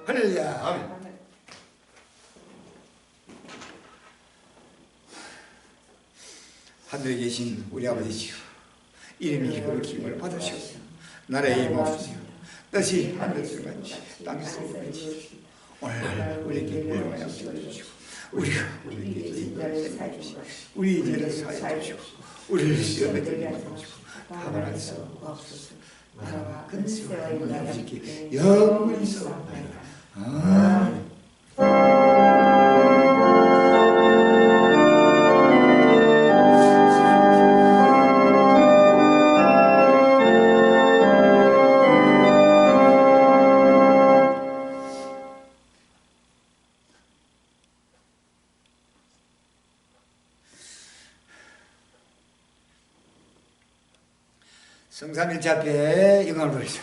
할렐루야. 하늘에 계신 우리 아버지시여, 이름이 거룩히 힘을 받으시옵소서. 나라의 임하옵소서. 뜻이 하늘에서 같이 땅에서 같이 오늘 우리에게 일용할 양식을 주시고 우리가 우리에게 죄를 사해 주시고 우리 죄를 사해 주시고 우리를 시험에 들게 하지 마시고 다만 안에서 없소서. 나라와 근세와 영광이 아버지께 영원히 있사옵나이다. 아멘. 성삼일체 앞에 영광을 돌리자.